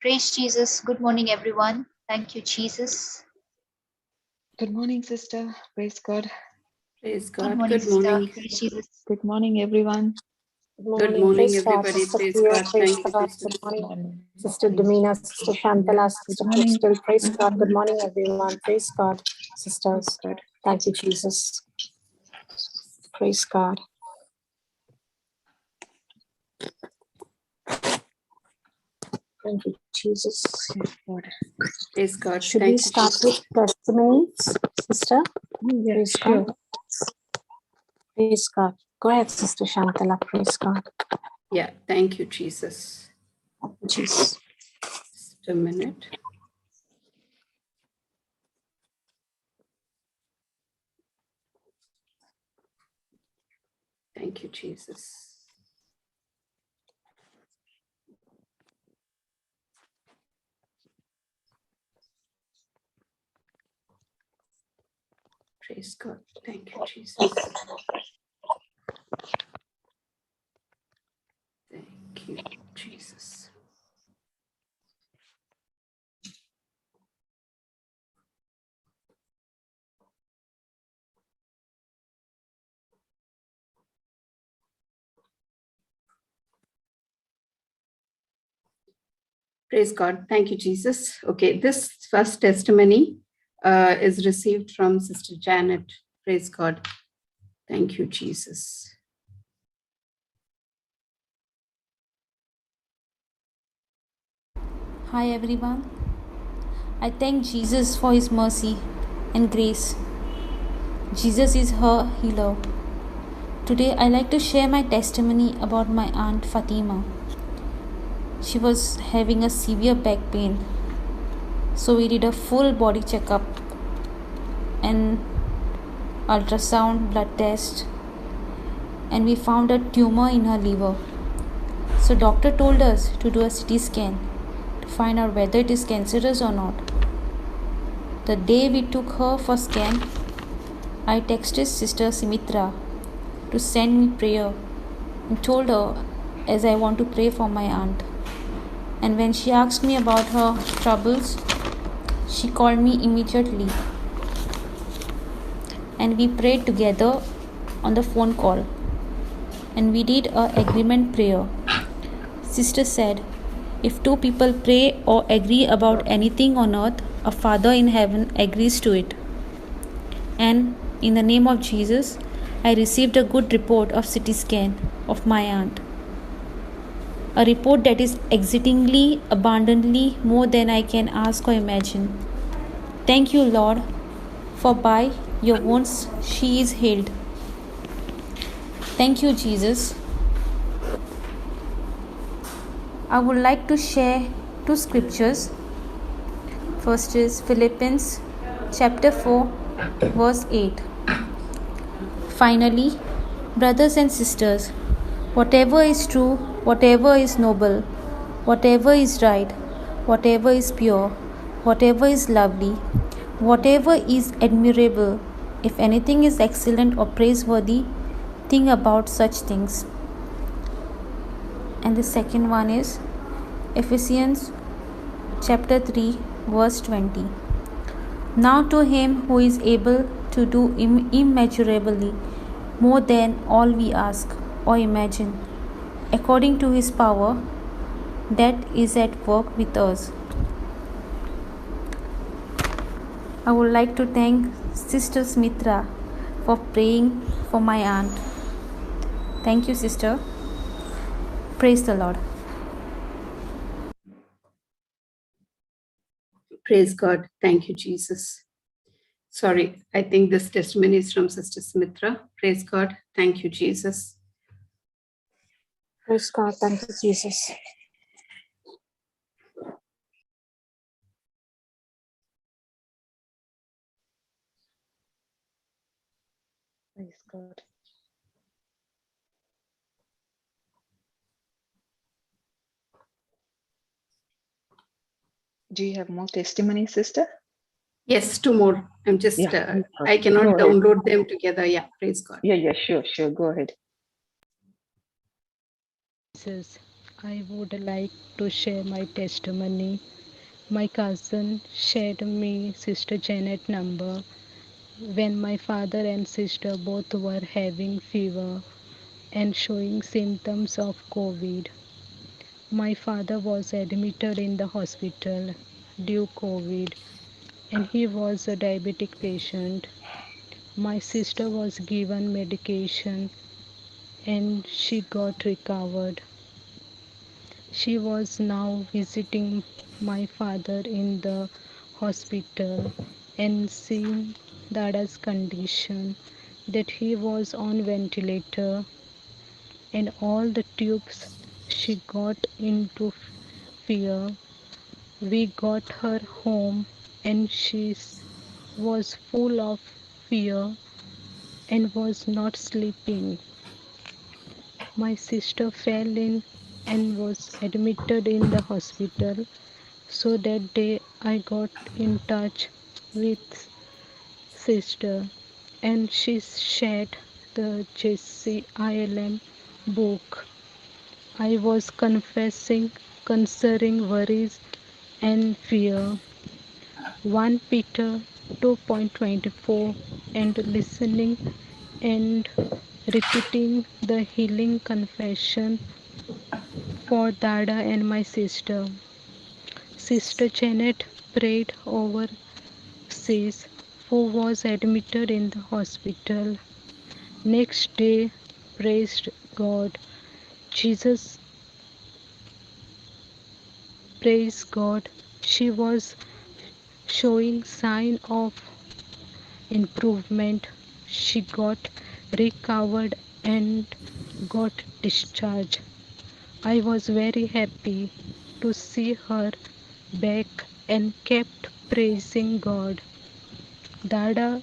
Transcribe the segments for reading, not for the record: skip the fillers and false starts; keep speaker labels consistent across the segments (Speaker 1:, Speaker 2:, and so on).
Speaker 1: Praise Jesus. Good morning, everyone. Thank you, Jesus.
Speaker 2: Good morning, sister. Praise God.
Speaker 3: Praise God.
Speaker 1: Good morning, sister. Praise Jesus.
Speaker 2: Good morning, everyone.
Speaker 3: Good morning, everybody. Praise God. Thank you, sister.
Speaker 4: Good morning, Sister Domina, Sister Shantala, Sister Crystal. Praise God. Good morning, everyone. Praise God, sisters. Thank you, Jesus. Praise God. Thank you, Jesus.
Speaker 3: Praise God.
Speaker 4: Should we start with testimonies, sister?
Speaker 2: Yeah,
Speaker 4: Praise
Speaker 2: sure.
Speaker 4: God. Praise God. Go ahead, Sister Shantala. Praise God.
Speaker 3: Yeah, thank you, Jesus.
Speaker 4: Thank you, Jesus.
Speaker 3: Just a minute. Thank you, Jesus. Praise God. Thank you, Jesus. Thank you, Jesus. Praise God. Thank you, Jesus. Okay, this first testimony is received from Sister Janet. Praise God. Thank you, Jesus.
Speaker 5: Hi everyone. I thank Jesus for his mercy and grace. Jesus is her healer. Today I like to share my testimony about my aunt Fatima. She was having a severe back pain. So we did a full body checkup and ultrasound, blood test, and we found a tumor in her liver. So doctor told us to do a CT scan to find out whether it is cancerous or not. The day we took her for scan, I texted Sister Sumitra to send me prayer and told her as I want to pray for my aunt. And when she asked me about her troubles, she called me immediately and we prayed together on the phone call and we did a agreement prayer. Sister said, if two people pray or agree about anything on earth, a Father in heaven agrees to it. And in the name of Jesus, I received a good report of CT scan of my aunt. A report that is exceedingly abundantly more than I can ask or imagine. Thank you, Lord, for by your wounds she is healed. Thank you, Jesus. I would like to share two scriptures. First is Philippians chapter 4, verse 8. Finally, brothers and sisters, whatever is true, whatever is noble, whatever is right, whatever is pure, whatever is lovely, whatever is admirable, if anything is excellent or praiseworthy, think about such things. And the second one is Ephesians chapter 3, verse 20. Now to him who is able to do immeasurably more than all we ask or imagine, according to his power that is at work with us. I would like to thank Sister Smitra for praying for my aunt. Thank you, sister. Praise the Lord.
Speaker 3: Praise God. Thank you, Jesus. Sorry, I think this testimony is from Sister Smitra. Praise God. Thank you, Jesus.
Speaker 4: Praise God. Thank you, Jesus.
Speaker 2: Praise God. Do you have more testimony, sister?
Speaker 3: Yes, two more. I'm just,
Speaker 2: Yeah,
Speaker 3: I cannot
Speaker 2: go ahead.
Speaker 3: download them together. Yeah, praise God.
Speaker 2: Yeah, sure. Go ahead.
Speaker 6: Jesus, I would like to share my testimony. My cousin shared me Sister Janet number when my father and sister both were having fever and showing symptoms of COVID. My father was admitted in the hospital due COVID and he was a diabetic patient. My sister was given medication and she got recovered. She was now visiting my father in the hospital and seeing Dada's condition, that he was on ventilator and all the tubes. She got into fear. We got her home and she was full of fear and was not sleeping. My sister fell in and was admitted in the hospital. So that day I got in touch with sister and she shared the JCILM book. I was confessing concerning worries and fear. 1 Peter 2.24 and listening and repeating the healing confession for Dada and my sister. Sister Janet prayed over Sis, who was admitted in the hospital. Next day, praised God. Jesus praised God. She was showing sign of improvement. She got recovered and got discharged. I was very happy to see her back and kept praising God. Dada,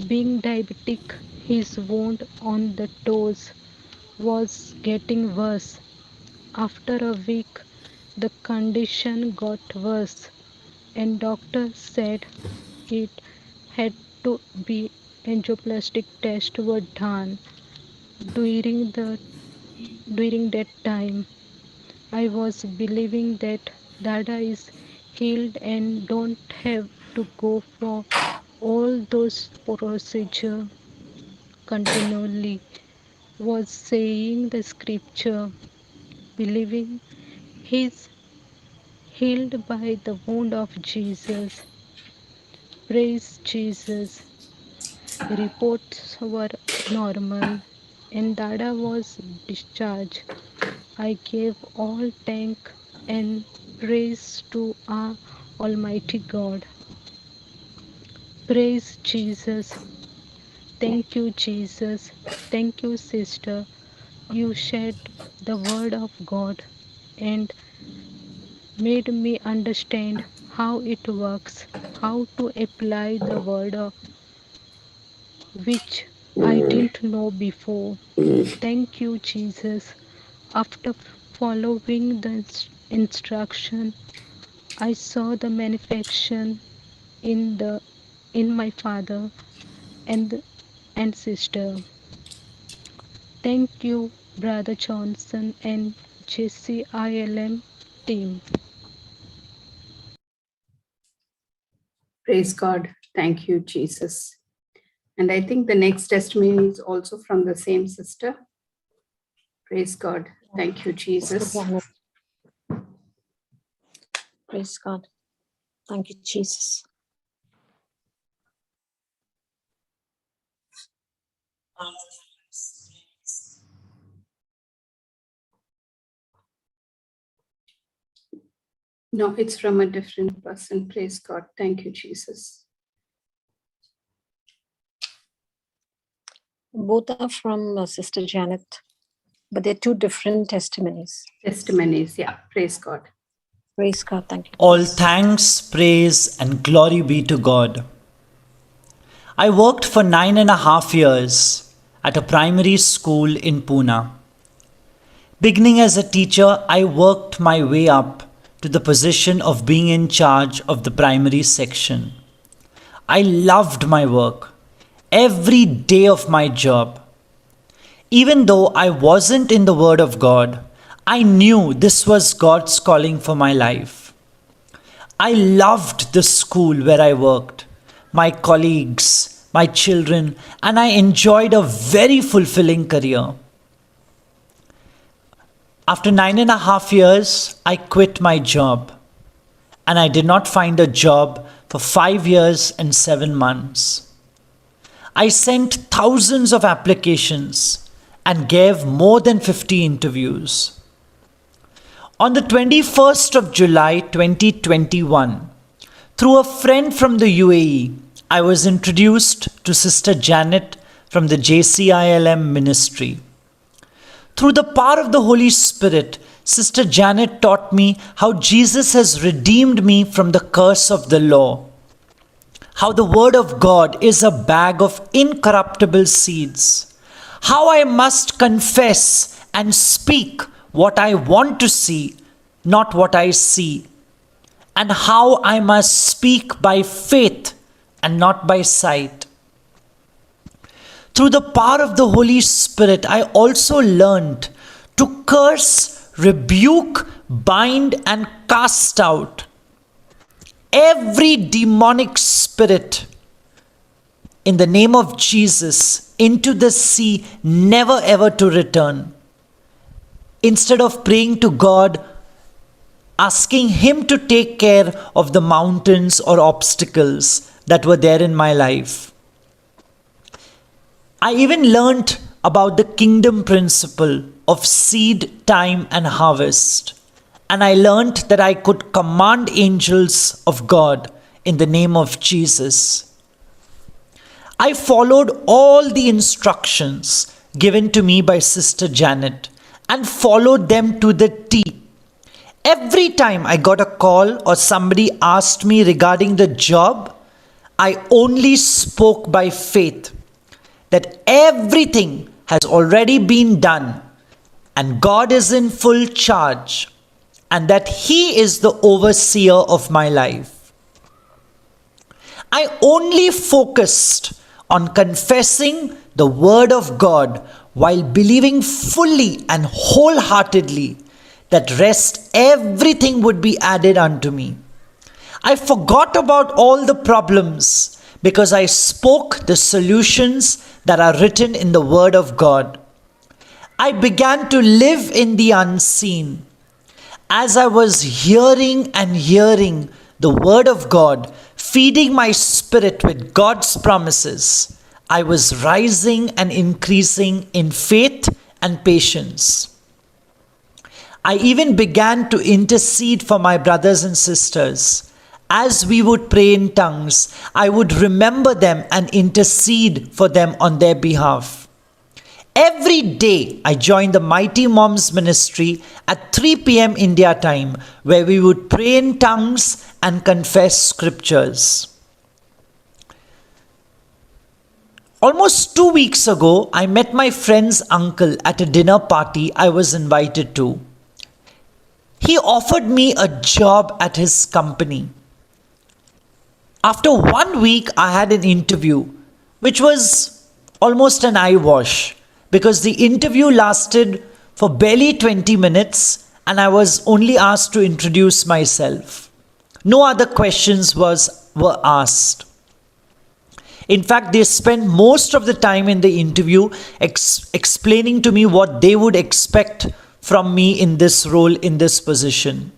Speaker 6: being diabetic, his wound on the toes was getting worse. After a week, the condition got worse, and doctor said it had to be angioplastic tests were done. During the during that time, I was believing that Dada is healed and don't have to go for all those procedures continually. Was saying the scripture, believing he's healed by the wound of Jesus. Praise Jesus. Reports were normal and Dada was discharged. I gave all thank and praise to our Almighty God. Praise Jesus. Thank you, Jesus. Thank you, sister. You shared the word of God and made me understand how it works, how to apply the word which I didn't know before. Thank you, Jesus. After following the instruction, I saw the manifestation in my father and and sister. Thank you, Brother Johnson and JCILM team.
Speaker 3: Praise God. Thank you, Jesus. And I think the next testimony is also from the same sister. Praise God. Thank you, Jesus.
Speaker 4: Praise God. Thank you, Jesus.
Speaker 3: No, it's from a different person. Praise God. Thank you, Jesus.
Speaker 4: Both are from Sister Janet, but they're two different testimonies.
Speaker 3: Testimonies. Yeah. Praise God.
Speaker 4: Praise God. Thank you.
Speaker 7: All
Speaker 4: Jesus.
Speaker 7: thanks, praise, and glory be to God. I worked for 9.5 years at a primary school in Pune. Beginning as a teacher, I worked my way up to the position of being in charge of the primary section. I loved my work, every day of my job. Even though I wasn't in the Word of God, I knew this was God's calling for my life. I loved the school where I worked, my colleagues, my children, and I enjoyed a very fulfilling career. After 9.5 years, I quit my job, and I did not find a job for 5 years and 7 months. I sent thousands of applications and gave more than 50 interviews. On the 21st of July 2021, through a friend from the UAE, I was introduced to Sister Janet from the JCILM ministry. Through the power of the Holy Spirit, Sister Janet taught me how Jesus has redeemed me from the curse of the law, how the Word of God is a bag of incorruptible seeds, how I must confess and speak what I want to see, not what I see, and how I must speak by faith and not by sight. Through the power of the Holy Spirit, I also learned to curse, rebuke, bind, and cast out every demonic spirit in the name of Jesus into the sea, never ever to return. Instead of praying to God, asking Him to take care of the mountains or obstacles that were there in my life. I even learned about the kingdom principle of seed, time, and harvest. And I learned that I could command angels of God in the name of Jesus. I followed all the instructions given to me by Sister Janet and followed them to the T. Every time I got a call or somebody asked me regarding the job, I only spoke by faith that everything has already been done and God is in full charge and that He is the overseer of my life. I only focused on confessing the Word of God while believing fully and wholeheartedly that rest everything would be added unto me. I forgot about all the problems because I spoke the solutions that are written in the Word of God. I began to live in the unseen. As I was hearing the Word of God, feeding my spirit with God's promises, I was rising and increasing in faith and patience. I even began to intercede for my brothers and sisters. As we would pray in tongues, I would remember them and intercede for them on their behalf. Every day, I joined the Mighty Moms Ministry at 3 p.m. India time, where we would pray in tongues and confess scriptures. Almost 2 weeks ago, I met my friend's uncle at a dinner party I was invited to. He offered me a job at his company. After 1 week, I had an interview, which was almost an eye wash because the interview lasted for barely 20 minutes and I was only asked to introduce myself. No other questions were asked. In fact, they spent most of the time in the interview explaining to me what they would expect from me in this role, in this position.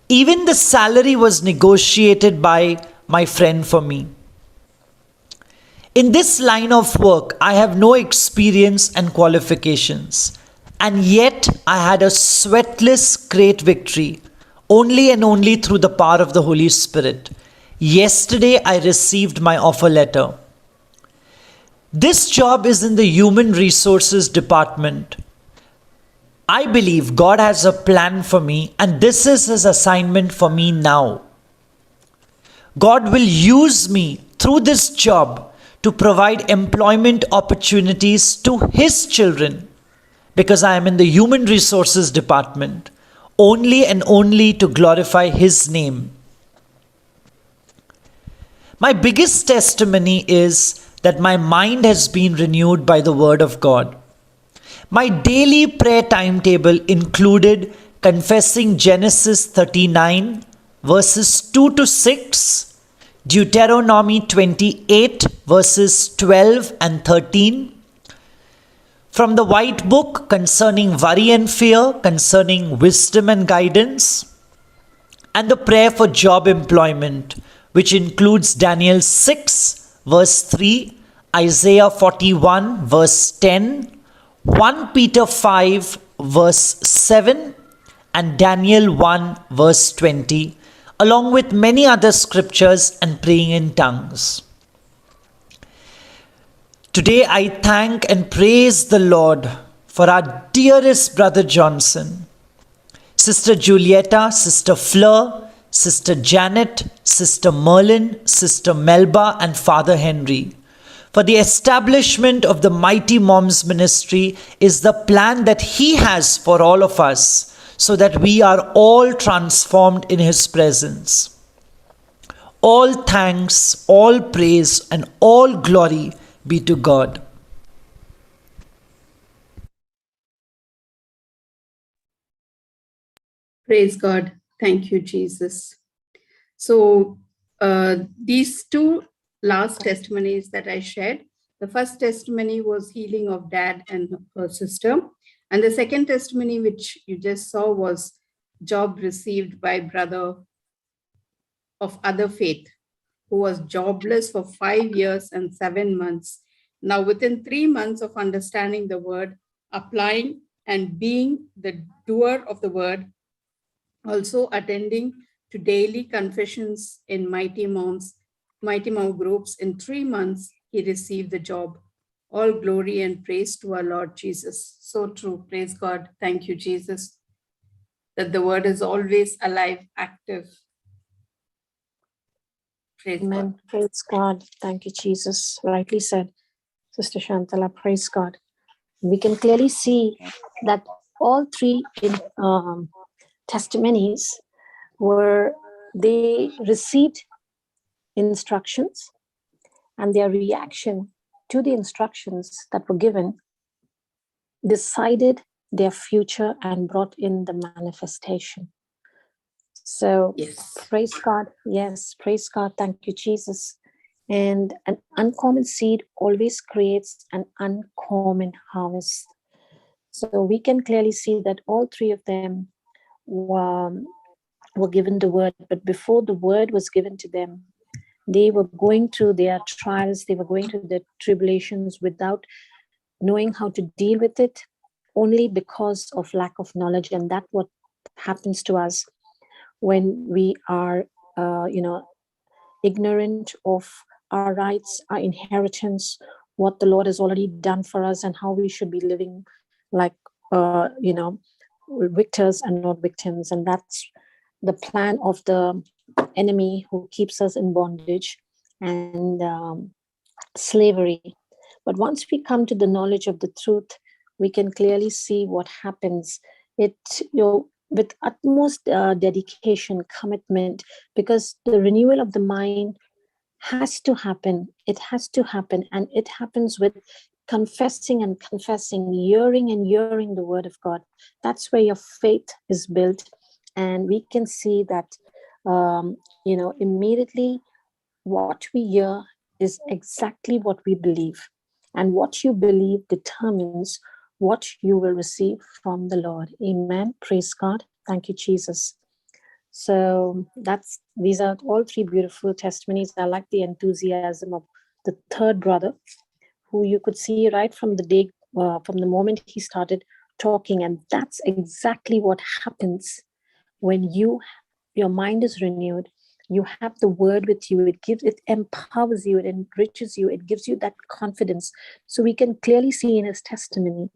Speaker 7: Even the salary was negotiated by my friend for me. In this line of work, I have no experience and qualifications, and yet I had a sweatless great victory, only and only through the power of the Holy Spirit. Yesterday, I received my offer letter. This job is in the Human Resources Department. I believe God has a plan for me, and this is His assignment for me now. God will use me through this job to provide employment opportunities to His children because I am in the Human Resources Department, only and only to glorify His name. My biggest testimony is that my mind has been renewed by the Word of God. My daily prayer timetable included confessing Genesis 39, verses 2 to 6, Deuteronomy 28, verses 12 and 13, from the White Book concerning worry and fear, concerning wisdom and guidance, and the prayer for job employment, which includes Daniel 6, verse 3, Isaiah 41, verse 10, 1 Peter 5, verse 7, and Daniel 1, verse 20, along with many other scriptures and praying in tongues. Today I thank and praise the Lord for our dearest Brother Johnson, Sister Julieta, Sister Fleur, Sister Janet, Sister Merlin, Sister Melba, and Father Henry. For the establishment of the Mighty Moms Ministry is the plan that He has for all of us, so that we are all transformed in His presence. All thanks, all praise, and all glory be to God.
Speaker 3: Praise God. Thank you, Jesus. So these two last testimonies that I shared, the first testimony was healing of dad and her sister. And the second testimony, which you just saw, was job received by brother of other faith, who was jobless for 5 years and 7 months. Now, within 3 months of understanding the word, applying and being the doer of the word, also attending to daily confessions in Mighty Mom groups, in 3 months, he received the job. All glory and praise to our Lord Jesus. So true. Praise God. Thank you, Jesus, that the word is always alive, active. Praise
Speaker 4: Amen.
Speaker 3: God.
Speaker 4: Praise God. Thank you, Jesus. Rightly said, Sister Shantala. Praise God. We can clearly see that all three testimonies they received instructions, and their reaction to the instructions that were given decided their future and brought in the manifestation. So
Speaker 3: Yes.
Speaker 4: Praise God. Yes, praise God. Thank you, Jesus. And an uncommon seed always creates an uncommon harvest. So we can clearly see that all three of them were given the word, but before the word was given to them, they were going through their trials, they were going through their tribulations without knowing how to deal with it, only because of lack of knowledge. And that's what happens to us when we are, ignorant of our rights, our inheritance, what the Lord has already done for us, and how we should be living like, victors and not victims. And that's the plan of the enemy, who keeps us in bondage and slavery. But once we come to the knowledge of the truth, we can clearly see what happens. With utmost dedication, commitment, because the renewal of the mind has to happen. It has to happen, and it happens with confessing and confessing, hearing and hearing the word of God. That's where your faith is built, and we can see that immediately what we hear is exactly what we believe, and what you believe determines what you will receive from the Lord. Amen. Praise God. Thank you, Jesus. So these are all three beautiful testimonies. I like the enthusiasm of the third brother, who you could see right from the moment he started talking. And that's exactly what happens when your mind is renewed. You have the word with you. It empowers you, it enriches you, it gives you that confidence. So we can clearly see in his testimony,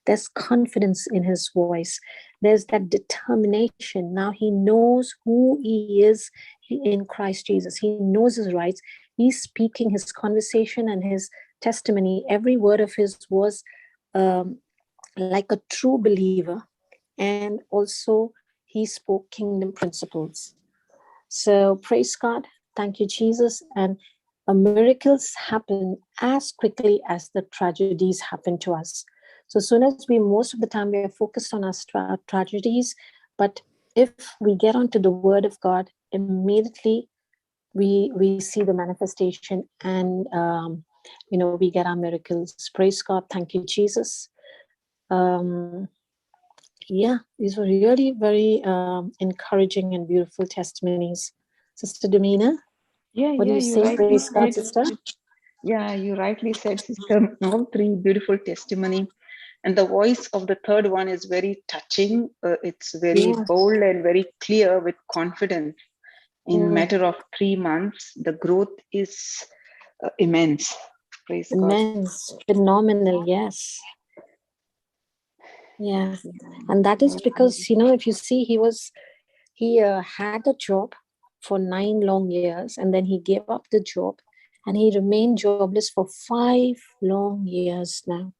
Speaker 4: there's confidence in his voice. There's that determination. Now he knows who he is in Christ Jesus. He knows his rights. He's speaking his conversation and his testimony. Every word of his was like a true believer. And also he spoke kingdom principles. So praise God. Thank you, Jesus. And miracles happen as quickly as the tragedies happen to us. So soon as most of the time we are focused on our tragedies, but if we get onto the word of God, immediately we see the manifestation, and we get our miracles. Praise God. Thank you, Jesus. These were really very encouraging and beautiful testimonies. Sister Domina, what do you say? Praise God, sister.
Speaker 2: Yeah, you rightly said, sister. All three beautiful testimony. And the voice of the third one is very touching. It's very bold and very clear with confidence. In matter of 3 months, the growth is immense. Praise God.
Speaker 4: Immense, phenomenal, yes. Yeah, and that is because, if you see, he had a job for 9 long years, and then he gave up the job, and he remained jobless for 5 long years now.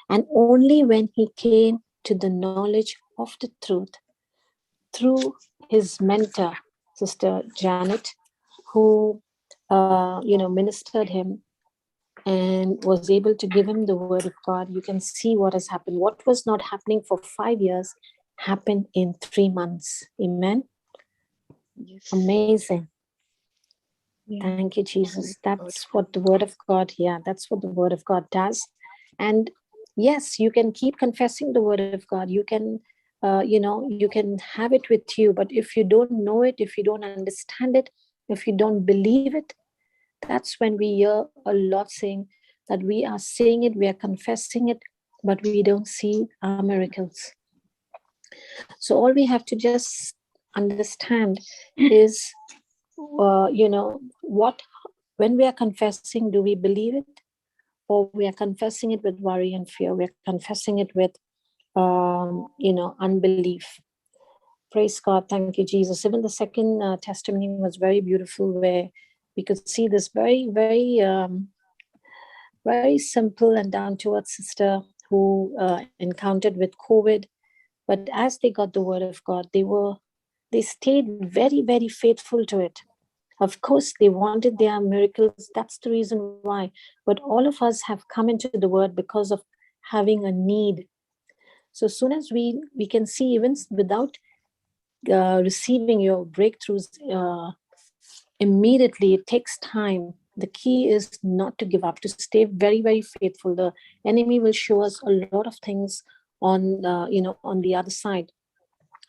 Speaker 4: And only when he came to the knowledge of the truth through his mentor, Sister Janet, who ministered him and was able to give him the word of God, you can see what has happened. What was not happening for 5 years happened in 3 months. Amen.
Speaker 2: Yes.
Speaker 4: Amazing.
Speaker 2: Yeah.
Speaker 4: Thank you, Jesus. That's what the word of God, that's what the word of God does. And yes, you can keep confessing the word of God. You can, you can have it with you, but if you don't know it, if you don't understand it, if you don't believe it, that's when we hear a lot saying that we are saying it, we are confessing it, but we don't see our miracles. So all we have to just understand is, when we are confessing, do we believe it? Or we are confessing it with worry and fear? We are confessing it with, unbelief. Praise God. Thank you, Jesus. Even the second testimony was very beautiful, where we could see this very, very, very simple and down-to-earth sister who encountered with COVID. But as they got the word of God, they stayed very, very faithful to it. Of course, they wanted their miracles. That's the reason why. But all of us have come into the word because of having a need. So as soon as we can see, even without receiving your breakthroughs immediately, it takes time. The key is not to give up, to stay very, very faithful. The enemy will show us a lot of things on the other side.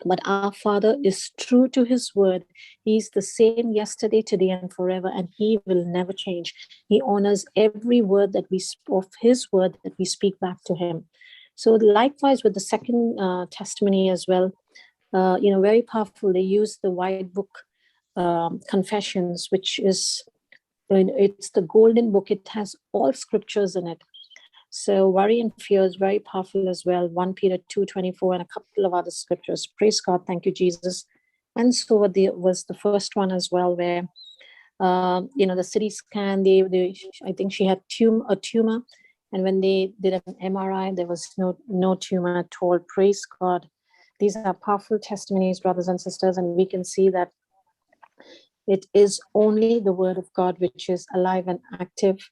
Speaker 4: But our Father is true to his word. He's the same yesterday, today, and forever, and he will never change. He honors every word that of his word that we speak back to him. So likewise with the second testimony as well, very powerful. They use the white book confessions, which is, it's the golden book. It has all scriptures in it. So worry and fear is very powerful as well. 1 Peter 2:24 and a couple of other scriptures. Praise God. Thank you, Jesus. And so was the first one as well, where, the CT scan, I think she had a tumor. And when they did an MRI, there was no tumor at all. Praise God. These are powerful testimonies, brothers and sisters. And we can see that it is only the word of God, which is alive and active,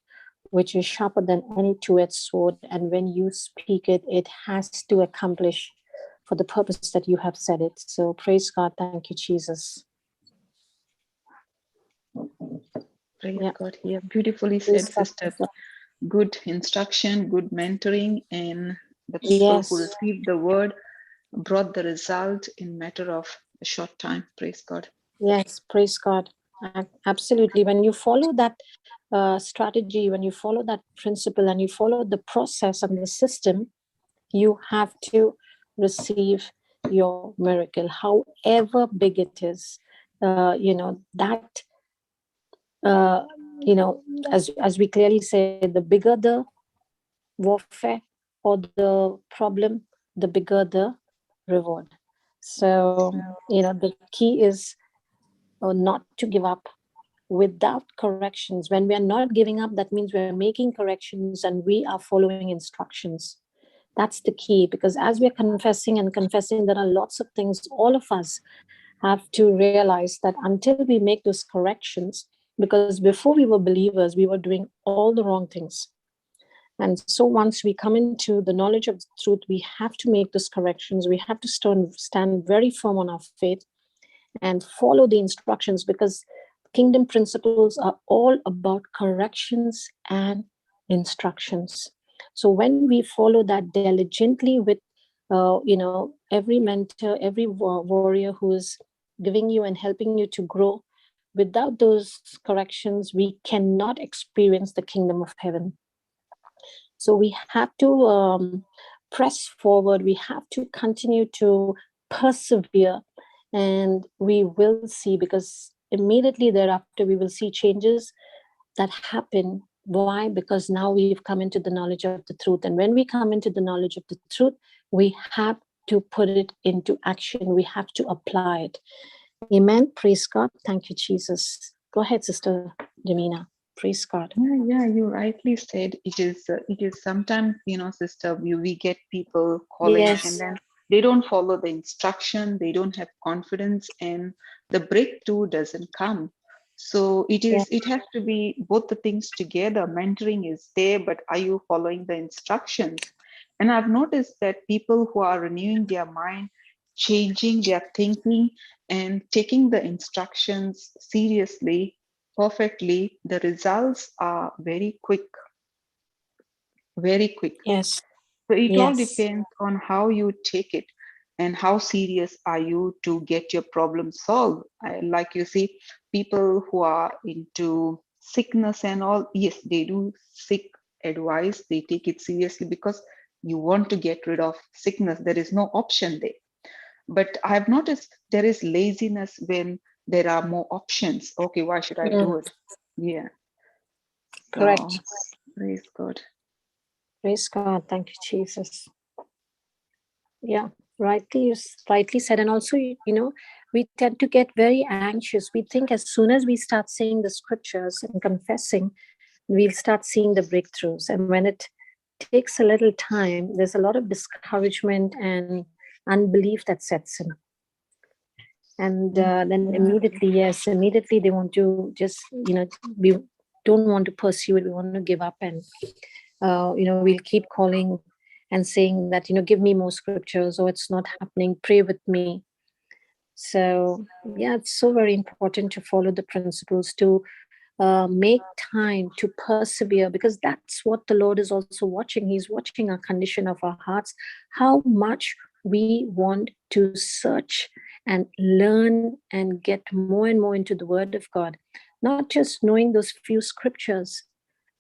Speaker 4: which is sharper than any two-edged sword. And when you speak it, it has to accomplish for the purpose that you have said it. So praise God. Thank you, Jesus.
Speaker 2: Praise God. Yeah, beautifully said, sister. Good instruction, good mentoring, and the people who received the word brought the result in matter of a short time. Praise God.
Speaker 4: Yes, praise God. Absolutely. When you follow that strategy, when you follow that principle, and you follow the process and the system, you have to receive your miracle, however big it is. As we clearly say, the bigger the warfare or the problem, the bigger the reward. So, the key is not to give up without corrections. When we are not giving up, that means we're making corrections and we are following instructions. That's the key, because as we're confessing, there are lots of things, all of us have to realize that until we make those corrections, because before we were believers, we were doing all the wrong things. And so once we come into the knowledge of the truth, we have to make those corrections. We have to stand very firm on our faith and follow the instructions, because kingdom principles are all about corrections and instructions. So when we follow that diligently with, every mentor, every warrior who is giving you and helping you to grow, without those corrections, we cannot experience the kingdom of heaven. So we have to press forward. We have to continue to persevere, and we will see, because immediately thereafter we will see changes that happen. Why? Because now we've come into the knowledge of the truth. And when we come into the knowledge of the truth, we have to put it into action. We have to apply it. Amen. Praise God. Thank you, Jesus. Go ahead, Sister Jamina. Praise God.
Speaker 2: Yeah, you rightly said it is sometimes, sister, we get people calling,
Speaker 4: Yes.
Speaker 2: and then they don't follow the instruction, they don't have confidence, and the breakthrough doesn't come. So it has to be both the things together. Mentoring is there, but are you following the instructions? And I've noticed that people who are renewing their mind, changing their thinking, and taking the instructions seriously, perfectly, the results are very quick.
Speaker 4: Yes.
Speaker 2: So it all
Speaker 4: Yes.
Speaker 2: depends on how you take it and how serious are you to get your problem solved. Like you see, people who are into sickness and all, yes, they do seek advice, they take it seriously because you want to get rid of sickness. There is no option there. But I've noticed there is laziness when there are more options. Okay, why should I do it? Yeah. So,
Speaker 4: Correct.
Speaker 2: praise God.
Speaker 4: Praise God. Thank you, Jesus. Yeah, rightly said. And also, we tend to get very anxious. We think as soon as we start saying the scriptures and confessing, we'll start seeing the breakthroughs. And when it takes a little time, there's a lot of discouragement and unbelief that sets in. And then immediately they want to just, we don't want to pursue it. We want to give up, and we'll keep calling and saying that, give me more scriptures, or it's not happening, pray with me. So yeah, it's so very important to follow the principles, to make time, to persevere, because that's what the Lord is also watching. He's watching our condition of our hearts, how much we want to search and learn and get more and more into the Word of God. Not just knowing those few scriptures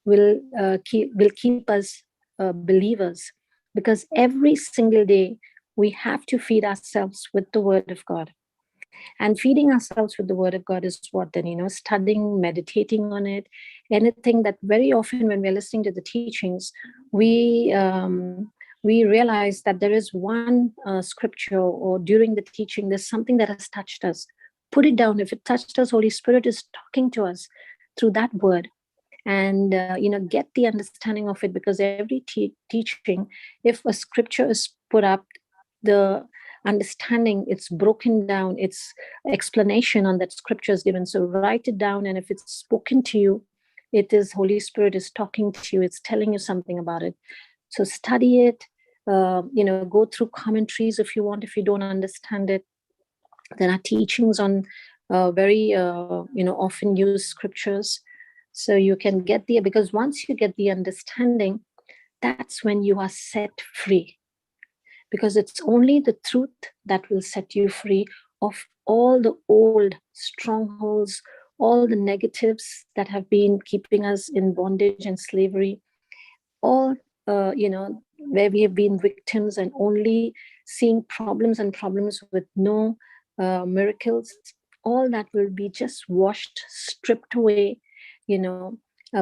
Speaker 4: will keep us believers, because every single day we have to feed ourselves with the Word of God. And feeding ourselves with the Word of God is what then, studying, meditating on it, anything that very often when we're listening to the teachings, we realize that there is one scripture, or during the teaching, there's something that has touched us. Put it down. If it touched us, Holy Spirit is talking to us through that word. And, get the understanding of it, because every teaching, if a scripture is put up, the understanding, it's broken down, it's explanation on that scripture is given. So write it down, and if it's spoken to you, it is Holy Spirit is talking to you, it's telling you something about it. So study it, go through commentaries if you want, if you don't understand it. There are teachings on very often used scriptures, so you can get because once you get the understanding, that's when you are set free, because it's only the truth that will set you free of all the old strongholds, all the negatives that have been keeping us in bondage and slavery, all where we have been victims and only seeing problems and problems with no miracles. All that will be just washed, stripped away,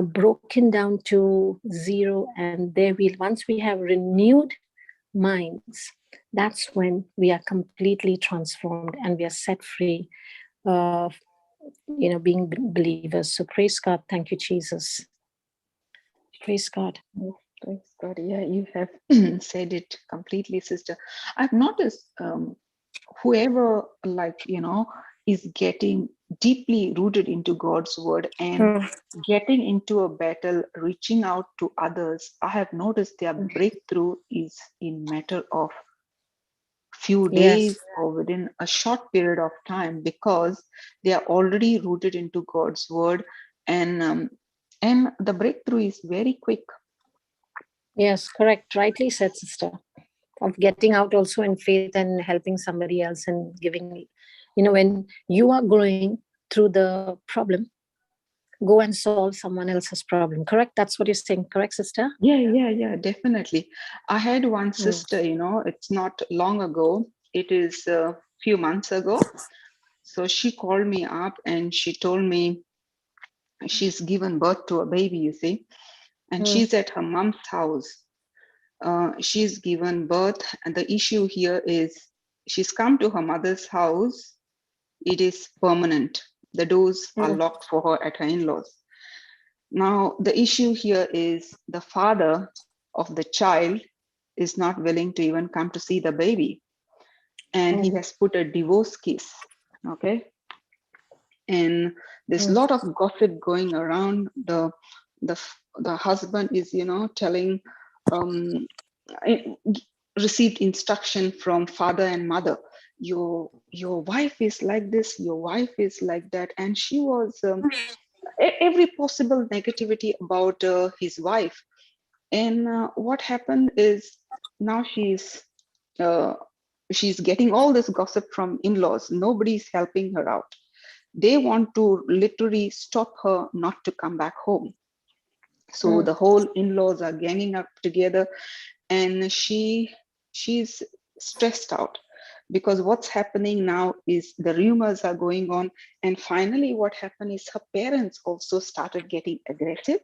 Speaker 4: broken down to zero. And once we have renewed minds, that's when we are completely transformed and we are set free, being believers. So praise God. Thank you, Jesus. Praise God.
Speaker 2: Praise God. Yeah, you have said it completely, sister. I've noticed whoever, like, is getting deeply rooted into God's word and getting into a battle, reaching out to others, I have noticed their breakthrough is in matter of few days or within a short period of time, because they are already rooted into God's word, and the breakthrough is very quick.
Speaker 4: Yes, correct. Rightly said, sister. Of getting out also in faith and helping somebody else and giving, when you are growing through the problem, go and solve someone else's problem. Correct? That's what you're saying. Correct, sister?
Speaker 2: Yeah, definitely. I had one sister, it's not long ago. It is a few months ago. So she called me up and she told me she's given birth to a baby, you see, and she's at her mom's house. She's given birth, and the issue here is she's come to her mother's house. It is permanent. The doors are locked for her at her in-laws. Now, the issue here is the father of the child is not willing to even come to see the baby. And he has put a divorce case, okay? And there's a lot of gossip going around. The husband is, telling, received instruction from father and mother. Your wife is like this, your wife is like that. And she was every possible negativity about his wife. And what happened is now she's getting all this gossip from in-laws. Nobody's helping her out. They want to literally stop her not to come back home. So the whole in-laws are ganging up together, and she's stressed out, because what's happening now is the rumors are going on. And finally what happened is her parents also started getting aggressive.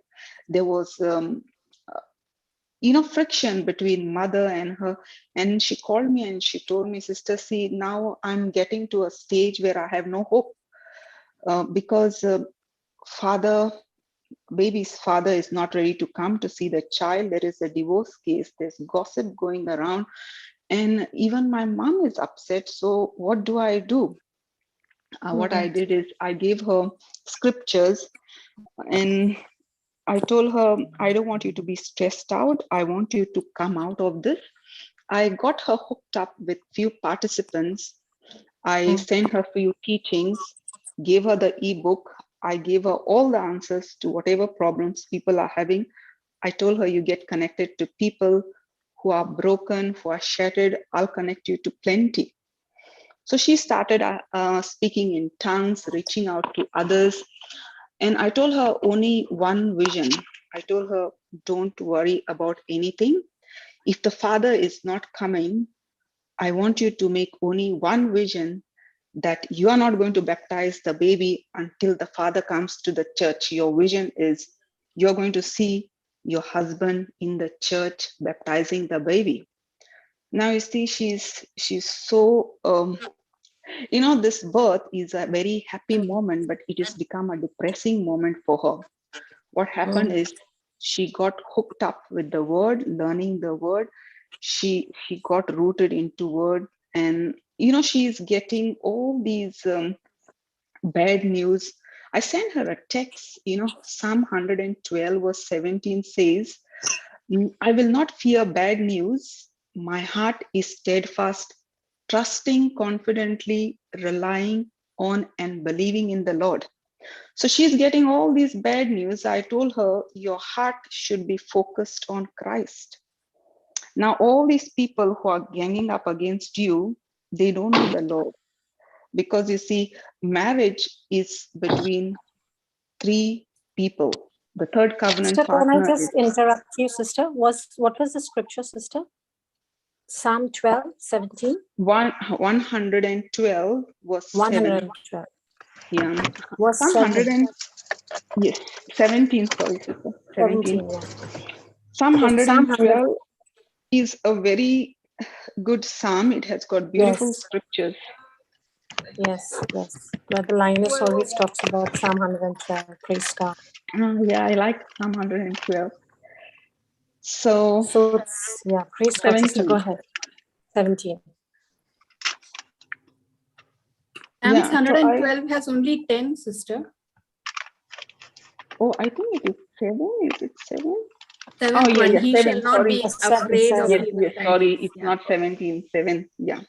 Speaker 2: There was friction between mother and her. And she called me and she told me, sister, see, now I'm getting to a stage where I have no hope, because baby's father is not ready to come to see the child. There is a divorce case, there's gossip going around, and even my mom is upset. So what do I do? What I did is I gave her scriptures, and I told her, I don't want you to be stressed out. I want you to come out of this. I got her hooked up with few participants. I sent her few teachings, gave her the ebook. I gave her all the answers to whatever problems people are having. I told her, you get connected to people who are broken, who are shattered. I'll connect you to plenty. So she started speaking in tongues, reaching out to others. And I told her only one vision. I told her, don't worry about anything. If the father is not coming, I want you to make only one vision, that you are not going to baptize the baby until the father comes to the church. Your vision is you're going to see your husband in the church baptizing the baby. Now you see, she's so, this birth is a very happy moment, but it has become a depressing moment for her. What happened is she got hooked up with the word, learning the word. She got rooted into word, and she's getting all these bad news. I sent her a text. Psalm 112 verse 17 says, I will not fear bad news. My heart is steadfast, trusting confidently, relying on and believing in the Lord. So she's getting all these bad news. I told her, your heart should be focused on Christ. Now, all these people who are ganging up against you, they don't know the Lord. Because you see, marriage is between three people. The third covenant
Speaker 4: Sister, can I
Speaker 2: partner
Speaker 4: just interrupt you, sister? What was the scripture, sister? Psalm 12, 17?
Speaker 2: 112 was
Speaker 4: 112.
Speaker 2: Yeah.
Speaker 4: Was
Speaker 2: Psalm 100 yes, 17, sorry, sister. 17.
Speaker 4: Yeah.
Speaker 2: Psalm 112 is a very good psalm. It has got beautiful scriptures.
Speaker 4: Yes. Where the Linus always talks about Psalm 112. Praise God.
Speaker 2: Yeah, I like Psalm 112. So
Speaker 4: it's, praise God, sister. Go ahead. 17.
Speaker 3: Psalms
Speaker 2: Yeah, so
Speaker 3: 112 has only 10, sister.
Speaker 2: I think it is 7. Is it 7?
Speaker 3: Seventh
Speaker 2: Oh, yeah,
Speaker 3: one,
Speaker 2: yeah,
Speaker 3: he
Speaker 2: 7.
Speaker 3: shall not
Speaker 2: Sorry.
Speaker 3: be
Speaker 4: Seven,
Speaker 3: afraid of
Speaker 2: Yes,
Speaker 4: seven.
Speaker 3: evil
Speaker 2: yes, sorry.
Speaker 3: tidings.
Speaker 2: It's
Speaker 3: Yeah.
Speaker 2: not 17, 7. Yeah.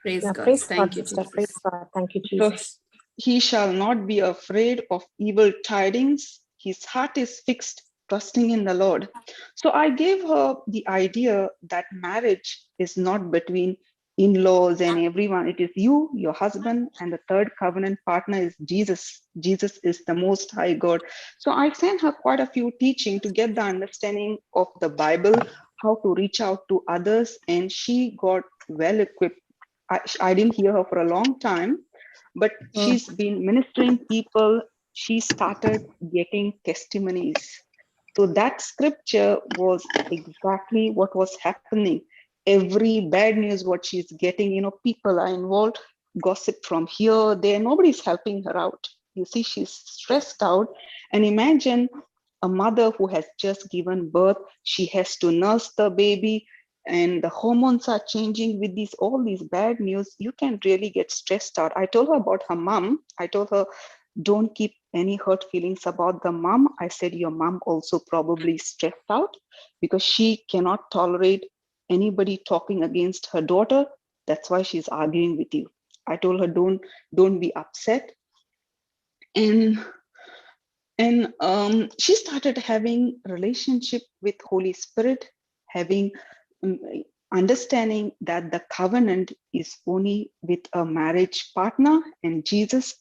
Speaker 3: Praise
Speaker 4: Yeah,
Speaker 3: God.
Speaker 4: praise
Speaker 3: Thank
Speaker 4: God,
Speaker 3: you,
Speaker 4: sister.
Speaker 3: Jesus.
Speaker 4: Praise God. Thank you,
Speaker 2: So
Speaker 4: Jesus.
Speaker 2: he shall not be afraid of evil tidings. His heart is fixed, trusting in the Lord. So I gave her the idea that marriage is not between in-laws and everyone. It is you, your husband, and the third covenant partner is Jesus. Jesus is the most high God. So I sent her quite a few teaching to get the understanding of the Bible, how to reach out to others, and she got well equipped. I didn't hear her for a long time, but she's been ministering people. She started getting testimonies. So that scripture was exactly what was happening. Every bad news what she's getting, people are involved, gossip from here there, nobody's helping her out. You see, she's stressed out. And imagine a mother who has just given birth, she has to nurse the baby, and the hormones are changing with all these bad news. You can really get stressed out. I told her about her mom. I told her, don't keep any hurt feelings about the mom. I said, your mom also probably stressed out because she cannot tolerate anybody talking against her daughter. That's why she's arguing with you. I told her, don't be upset. And she started having relationship with Holy Spirit, having understanding that the covenant is only with a marriage partner and Jesus.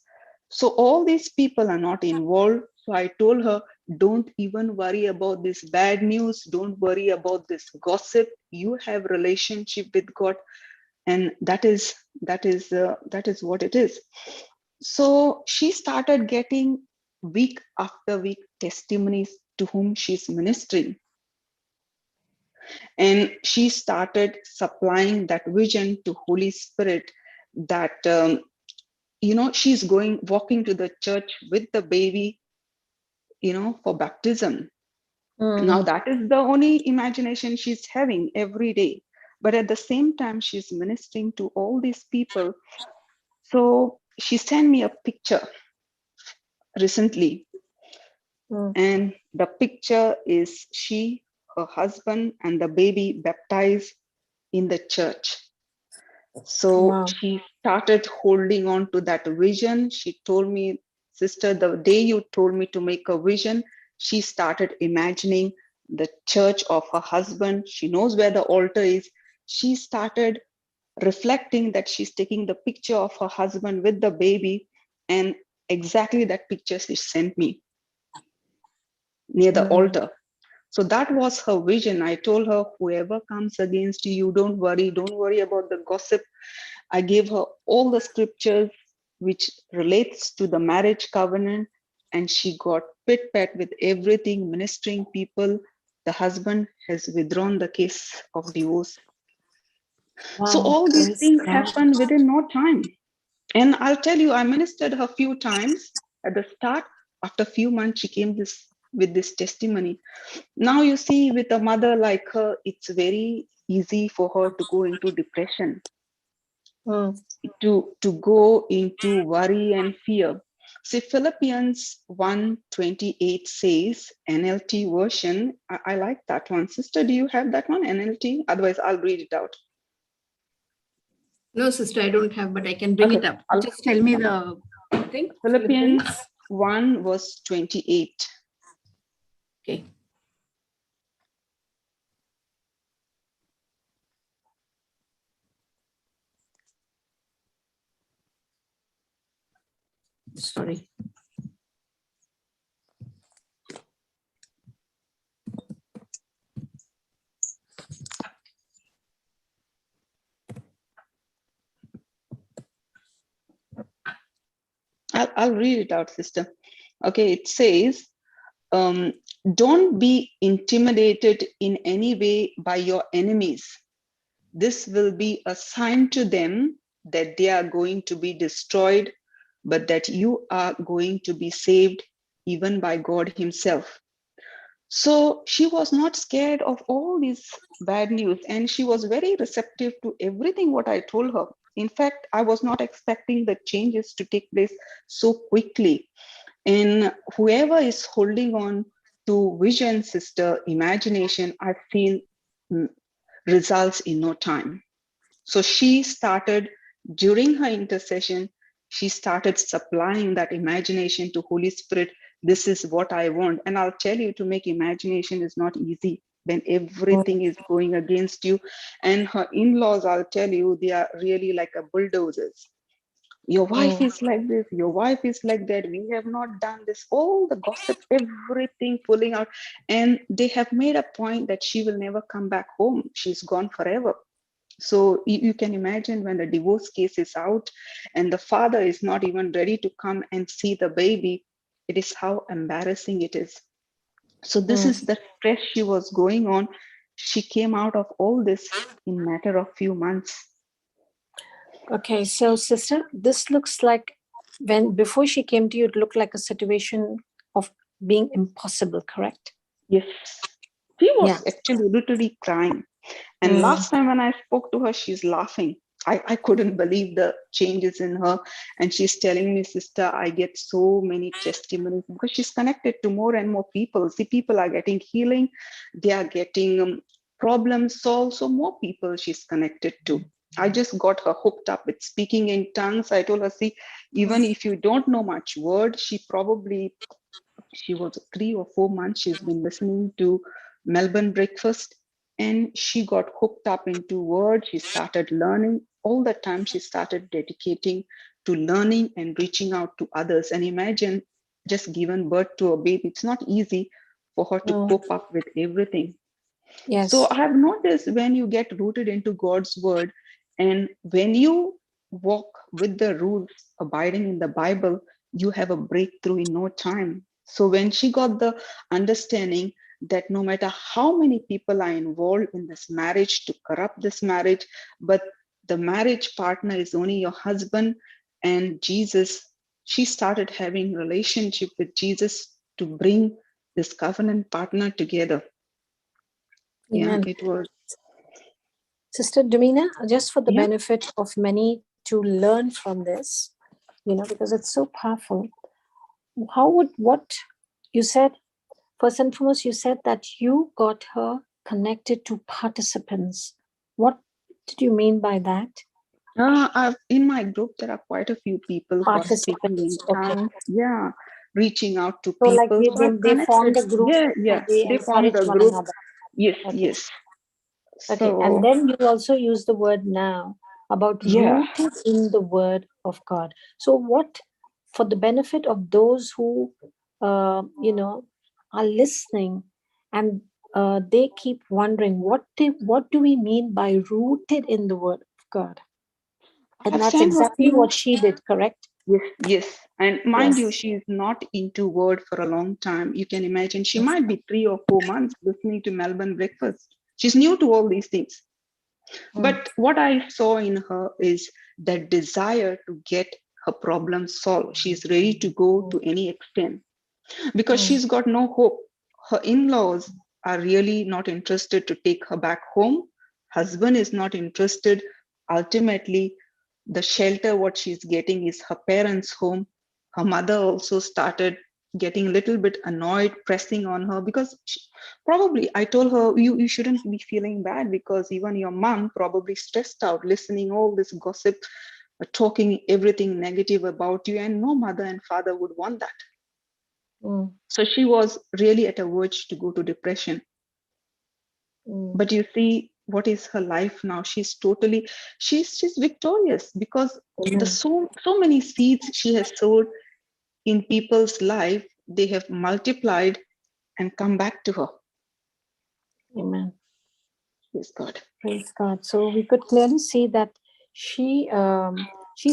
Speaker 2: So all these people are not involved. So I told her, don't even worry about this bad news. Don't worry about this gossip. You have relationship with God, and that is what it is. So she started getting week after week testimonies to whom she's ministering. And she started supplying that vision to Holy Spirit that, she's walking to the church with the baby, for baptism. Now that is the only imagination she's having every day. But at the same time, she's ministering to all these people. So she sent me a picture recently. And the picture is she, her husband, and the baby baptized in the church. So she started holding on to that vision. She told me, sister, the day you told me to make a vision, she started imagining the church of her husband. She knows where the altar is. She started reflecting that she's taking the picture of her husband with the baby, and exactly that picture she sent me near the altar. So that was her vision. I told her, whoever comes against you, don't worry about the gossip. I gave her all the scriptures which relates to the marriage covenant, and she got pit-pat with everything, ministering people. The husband has withdrawn the case of divorce. So all these things happen within no time. And I'll tell you, I ministered her a few times at the start. After a few months, she came with this testimony. Now you see, with a mother like her, it's very easy for her to go into depression, to go into worry and fear. See, Philippians 1:28 says, NLT version, I like that one. Sister, do you have that one, NLT? Otherwise, I'll read it out.
Speaker 3: No, sister, I don't have, but I can bring it up. Just tell me the thing.
Speaker 2: Philippians 1 verse 28.
Speaker 3: Okay. Sorry.
Speaker 2: I'll read it out, sister. Okay, it says, don't be intimidated in any way by your enemies. This will be a sign to them that they are going to be destroyed, but that you are going to be saved even by God himself. So she was not scared of all these bad news, and she was very receptive to everything what I told her. In fact, I was not expecting the changes to take place so quickly. And whoever is holding on to vision, sister, imagination, I've seen results in no time. So she started, during her intercession, she started supplying that imagination to Holy Spirit. This is what I want. And I'll tell you, to make imagination is not easy when everything is going against you. And her in-laws, I'll tell you, they are really like a bulldozers. Your wife is like this, your wife is like that, we have not done this, all the gossip, everything pulling out. And they have made a point that she will never come back home. She's gone forever. So you can imagine when the divorce case is out and the father is not even ready to come and see the baby, it is how embarrassing it is. So this is the stress she was going on. She came out of all this in a matter of few months.
Speaker 4: Okay, so sister, this looks like before she came to you, it looked like a situation of being impossible, correct?
Speaker 2: Yes, she was actually literally crying. And last time when I spoke to her, she's laughing. I couldn't believe the changes in her. And she's telling me, sister, I get so many testimonies because she's connected to more and more people. See, people are getting healing. They are getting problems solved. So more people she's connected to. I just got her hooked up with speaking in tongues. I told her, see, even if you don't know much word, she was 3 or 4 months. She's been listening to Melbourne Breakfast. And she got hooked up into words. She started learning. All the time she started dedicating to learning and reaching out to others. And imagine just giving birth to a baby. It's not easy for her to cope up with everything.
Speaker 4: Yes.
Speaker 2: So I have noticed when you get rooted into God's word and when you walk with the rules abiding in the Bible, you have a breakthrough in no time. So when she got the understanding that no matter how many people are involved in this marriage to corrupt this marriage, but the marriage partner is only your husband and Jesus, she started having relationship with Jesus to bring this covenant partner together.
Speaker 4: Amen.
Speaker 2: Yeah, it was.
Speaker 4: Sister Domina, just for the benefit of many to learn from this, because it's so powerful. What you said, first and foremost, you said that you got her connected to participants. What did you mean by that?
Speaker 2: In my group, there are quite a few people who are speaking in tongues. Yeah, reaching out to people.
Speaker 4: Like they formed a group.
Speaker 2: Yeah, they formed a group. Yes, yes.
Speaker 4: Okay, and then you also use the word now about rooted in the word of God. So what, for the benefit of those who, are listening and they keep wondering, what do we mean by rooted in the word of God? And that's exactly what she did, correct?
Speaker 2: Yes. And mind you, she is not into word for a long time. You can imagine she might be 3 or 4 months listening to Melbourne Breakfast. She's new to all these things. But what I saw in her is that desire to get her problem solved. She's ready to go to any extent because she's got no hope. Her in-laws are really not interested to take her back home. Husband is not interested. Ultimately, the shelter what she's getting is her parents' home. Her mother also started getting a little bit annoyed, pressing on her because probably I told her, you shouldn't be feeling bad because even your mom probably stressed out listening all this gossip, talking everything negative about you, and no mother and father would want that. So she was really at a verge to go to depression. But you see what is her life now. She's victorious because the so many seeds she has sowed in people's life, they have multiplied and come back to her.
Speaker 4: Amen.
Speaker 2: Praise God.
Speaker 4: Praise God. So we could clearly see that she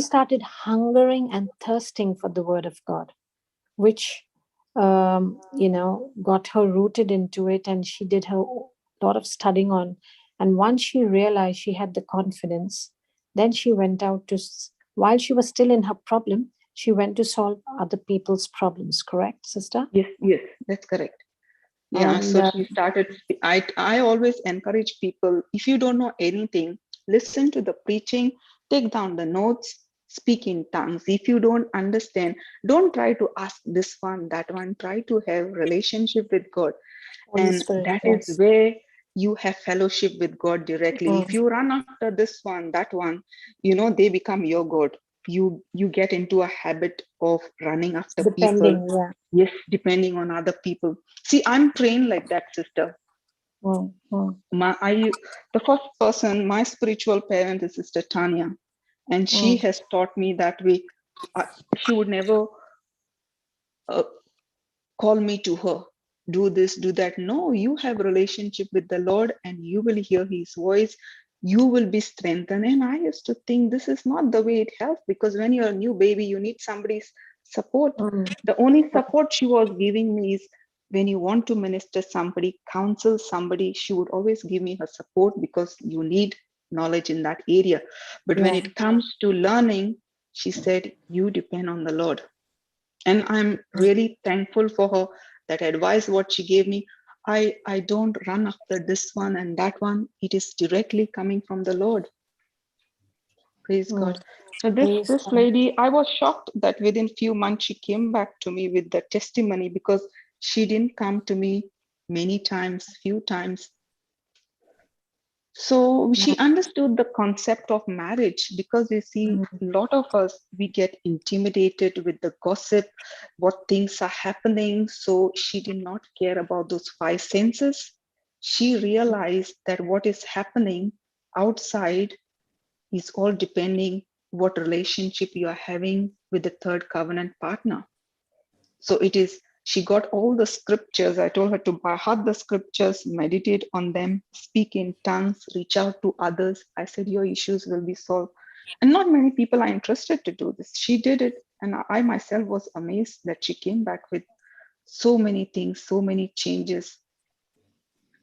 Speaker 4: started hungering and thirsting for the word of God, which got her rooted into it, and she did her lot of studying on. And once she realized she had the confidence, then she went out while she was still in her problem, she went to solve other people's problems. Correct, sister?
Speaker 2: Yes, that's correct. Yeah, and so she started. I always encourage people, if you don't know anything, listen to the preaching, take down the notes, speak in tongues. If you don't understand, don't try to ask this one, that one. Try to have relationship with God.
Speaker 4: Holy
Speaker 2: And
Speaker 4: Spirit,
Speaker 2: that is
Speaker 4: yes.
Speaker 2: where you have fellowship with God directly. If you run after this one, that one, they become your God. You get into a habit of running after people.
Speaker 4: Depending, yeah.
Speaker 2: Yes, depending on other people. See, I'm trained like that, sister. The first person, my spiritual parent is Sister Tanya, and she has taught me that way. She would never call me to her, do this, do that. No, you have a relationship with the Lord and you will hear his voice. You will be strengthened. And I used to think this is not the way it helps, because when you're a new baby, you need somebody's support. The only support she was giving me is when you want to minister somebody, counsel somebody, she would always give me her support, because you need knowledge in that area. But when it comes to learning, she said, you depend on the Lord. And I'm really thankful for her, that advice, what she gave me. I don't run after this one and that one. It is directly coming from the Lord. Praise God. So this lady, I was shocked that within few months she came back to me with the testimony, because she didn't come to me many times, few times. So she understood the concept of marriage, because you see, a lot of us, we get intimidated with the gossip, what things are happening. So she did not care about those five senses. She realized that what is happening outside is all depending what relationship you are having with the third covenant partner. So it is, she got all the scriptures. I told her to by heart the scriptures, meditate on them, speak in tongues, reach out to others. I said, your issues will be solved. And not many people are interested to do this. She did it. And I myself was amazed that she came back with so many things, so many changes.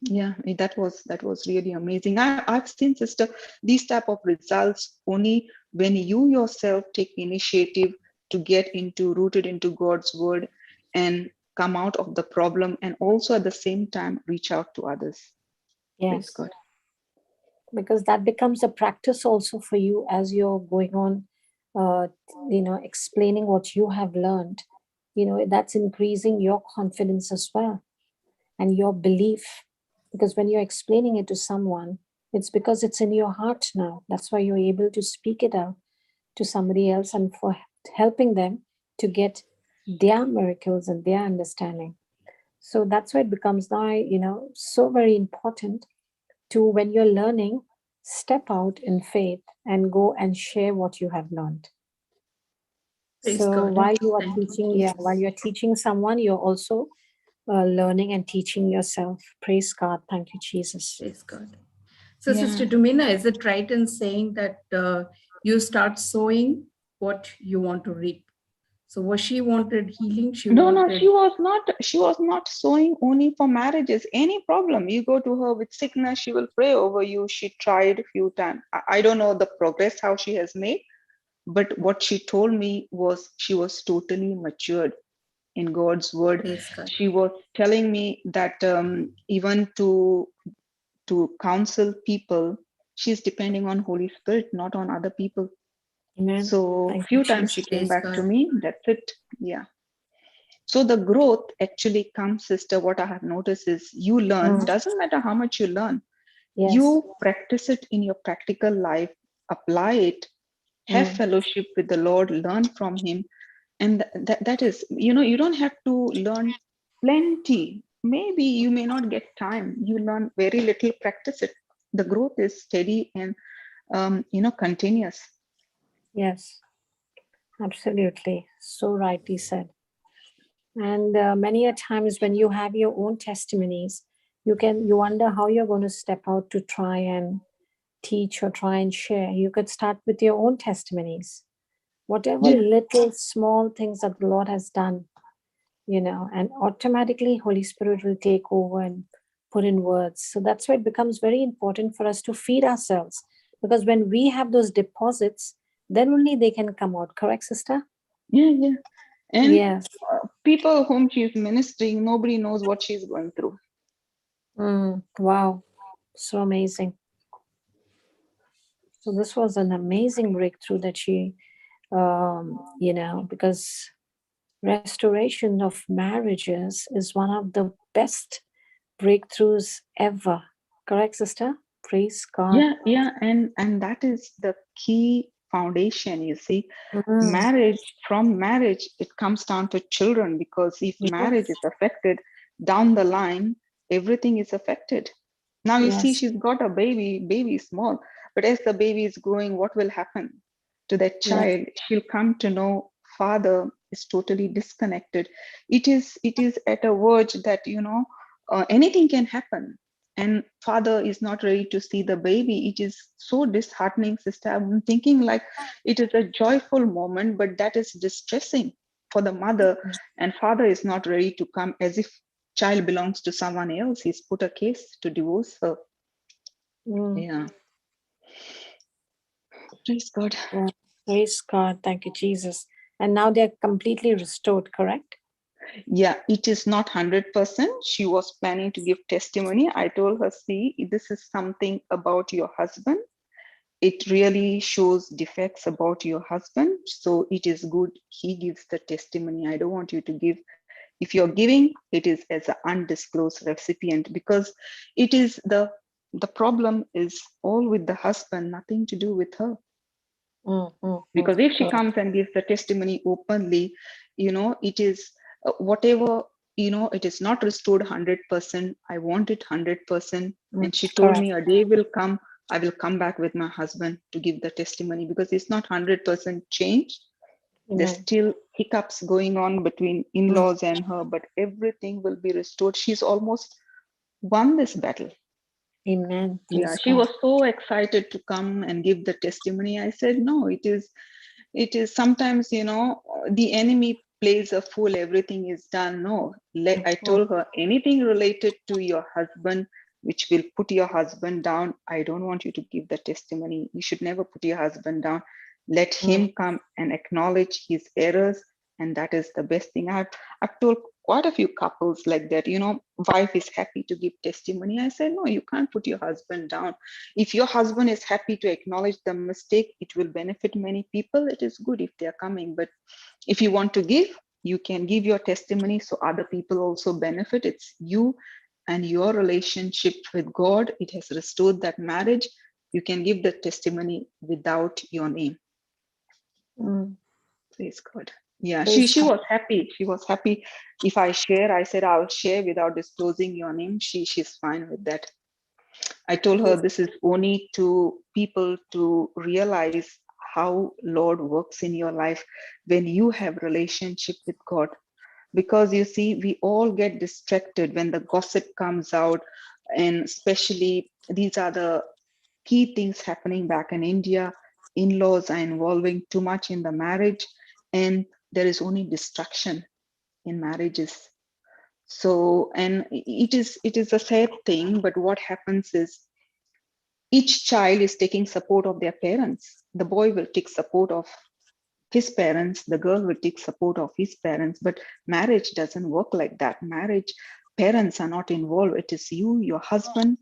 Speaker 2: Yeah, that was really amazing. I've seen, sister, these type of results only when you yourself take initiative to get rooted into God's word and come out of the problem, and also at the same time reach out to others.
Speaker 4: Yes.
Speaker 2: Praise God.
Speaker 4: Because that becomes a practice also for you as you're going on, explaining what you have learned. That's increasing your confidence as well, and your belief. Because when you're explaining it to someone, it's because it's in your heart now. That's why you're able to speak it out to somebody else, and for helping them to get their miracles and their understanding. So that's why it becomes now, so very important to, when you're learning, step out in faith and go and share what you have learned.
Speaker 3: Praise
Speaker 4: So
Speaker 3: God.
Speaker 4: while you are
Speaker 3: Thank you,
Speaker 4: teaching,
Speaker 3: Jesus.
Speaker 4: while you're teaching someone, you're also learning and teaching yourself. Praise God. Thank you, Jesus.
Speaker 3: Praise God. So, Sister Dumina, is it right in saying that you start sowing what you want to reap? So, was she wanted healing?
Speaker 2: No, she was not sowing only for marriages. Any problem, you go to her with sickness, she will pray over you. She tried a few times. I don't know the progress, how she has made, but what she told me was she was totally matured in God's word. She was telling me that even to counsel people, she's depending on Holy Spirit, not on other people.
Speaker 4: Amen.
Speaker 2: So a few times she came back to me. That's it. Yeah. So the growth actually comes, sister. What I have noticed is you learn, doesn't matter how much you learn, you practice it in your practical life, apply it, have fellowship with the Lord, learn from him. And that is, you don't have to learn plenty. Maybe you may not get time. You learn very little, practice it. The growth is steady and, continuous.
Speaker 4: Yes, absolutely. So rightly said. And many a times when you have your own testimonies, you wonder how you're going to step out to try and teach or try and share. You could start with your own testimonies. Whatever little small things that the Lord has done, and automatically Holy Spirit will take over and put in words. So that's why it becomes very important for us to feed ourselves, because when we have those deposits, then only they can come out. Correct, sister?
Speaker 2: Yeah. And people whom she's ministering, nobody knows what she's going through.
Speaker 4: Wow. So amazing. So this was an amazing breakthrough that she, because restoration of marriages is one of the best breakthroughs ever. Correct, sister? Praise God.
Speaker 2: Yeah, and that is the key foundation, you see.
Speaker 4: Mm.
Speaker 2: From marriage, it comes down to children, because if marriage is affected, down the line, everything is affected. Now you see, she's got a baby is small, but as the baby is growing, what will happen to that child? She'll come to know father is totally disconnected. It is at a verge that, anything can happen, and father is not ready to see the baby. It is so disheartening, sister. I'm thinking like it is a joyful moment, but that is distressing for the mother, and father is not ready to come, as if child belongs to someone else. He's put a case to divorce her. Yeah. Praise God.
Speaker 4: Yeah. Praise God. Thank you, Jesus. And now they're completely restored, correct?
Speaker 2: Yeah, it is not 100%. She was planning to give testimony. I told her, see, this is something about your husband. It really shows defects about your husband. So it is good he gives the testimony. I don't want you to give. If you're giving, it is as an undisclosed recipient, because it is the problem is all with the husband, nothing to do with her. Because if she comes and gives the testimony openly, it is whatever, it is not restored 100%. I want it 100%. And she told me a day will come, I will come back with my husband to give the testimony, because it's not 100% changed. There's still hiccups going on between in-laws and her, but everything will be restored. She's almost won this battle.
Speaker 4: Amen.
Speaker 2: Yeah, she was so excited to come and give the testimony. I said, no, it is sometimes, the enemy plays a fool, everything is done. No, I told her, anything related to your husband, which will put your husband down, I don't want you to give the testimony. You should never put your husband down. Let him come and acknowledge his errors. And that is the best thing. I've told quite a few couples like that, wife is happy to give testimony. I said, no, you can't put your husband down. If your husband is happy to acknowledge the mistake, it will benefit many people. It is good if they are coming. But if you want to give, you can give your testimony so other people also benefit. It's you and your relationship with God. It has restored that marriage. You can give the testimony without your name. Praise God. Yeah, she was happy. She was happy. If I share, I said, I'll share without disclosing your name. She's fine with that. I told her this is only to people to realize how Lord works in your life when you have relationship with God. Because you see, we all get distracted when the gossip comes out, and especially these are the key things happening back in India. In-laws are involving too much in the marriage, and there is only destruction in marriages. So, and it is a sad thing, but what happens is each child is taking support of their parents. The boy will take support of his parents, the girl will take support of his parents, but marriage doesn't work like that. Marriage, parents are not involved. It is you, your husband,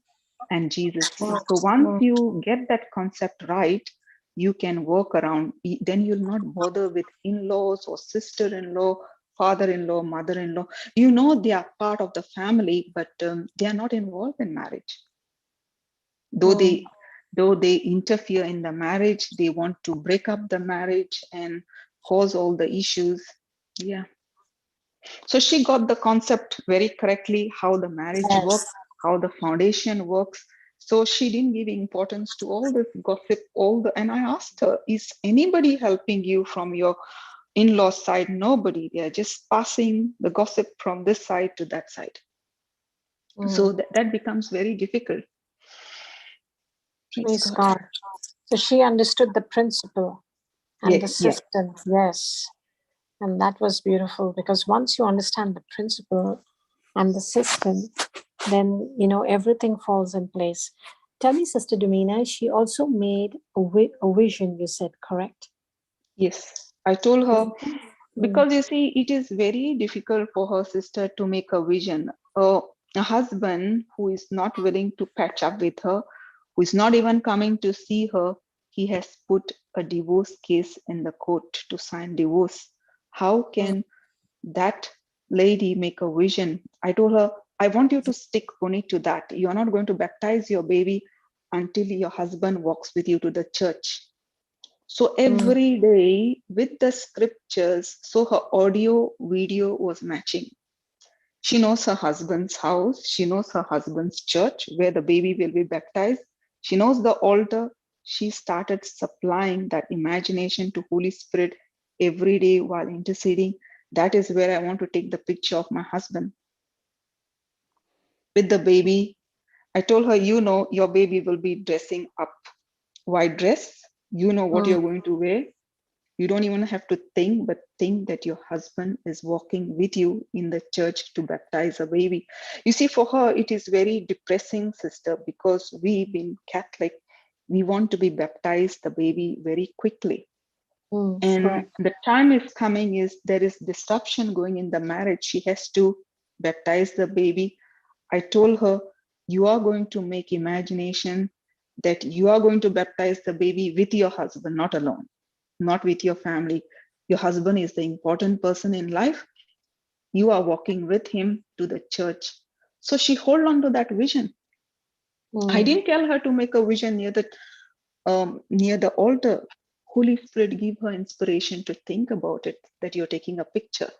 Speaker 2: and Jesus. So once you get that concept right, you can work around. Then you'll not bother with in-laws or sister-in-law, father-in-law, mother-in-law. They are part of the family, but they are not involved in marriage. Though they interfere in the marriage, they want to break up the marriage and cause all the issues. Yeah. So she got the concept very correctly, how the marriage works, how the foundation works. So she didn't give importance to all this gossip, and I asked her, is anybody helping you from your in-law side? Nobody. They are just passing the gossip from this side to that side. So that becomes very difficult.
Speaker 4: Praise God. So she understood the principle and the system. Yes. And that was beautiful, because once you understand the principle and the system, then, everything falls in place. Tell me, Sister Domina, she also made a vision, you said, correct?
Speaker 2: Yes. I told her, because you see, it is very difficult for her sister to make a vision. A husband who is not willing to patch up with her, who is not even coming to see her, he has put a divorce case in the court to sign divorce. How can that lady make a vision? I told her, I want you to stick only to that. You're not going to baptize your baby until your husband walks with you to the church. So every day with the scriptures, so her audio video was matching. She knows her husband's house. She knows her husband's church where the baby will be baptized. She knows the altar. She started supplying that imagination to Holy Spirit every day while interceding. That is where I want to take the picture of my husband with the baby. I told her, you know, your baby will be dressing up white dress. You know what you're going to wear. You don't even have to think, but think that your husband is walking with you in the church to baptize a baby. You see, for her, it is very depressing, sister, because we, being Catholic, we want to be baptized the baby very quickly. And
Speaker 4: correct.
Speaker 2: the time is coming, is there is disruption going in the marriage. She has to baptize the baby. I told her, you are going to make imagination that you are going to baptize the baby with your husband, not alone, not with your family. Your husband is the important person in life. You are walking with him to the church. So she hold on to that vision. I didn't tell her to make a vision near the altar. Holy Spirit give her inspiration to think about it, that you're taking a picture.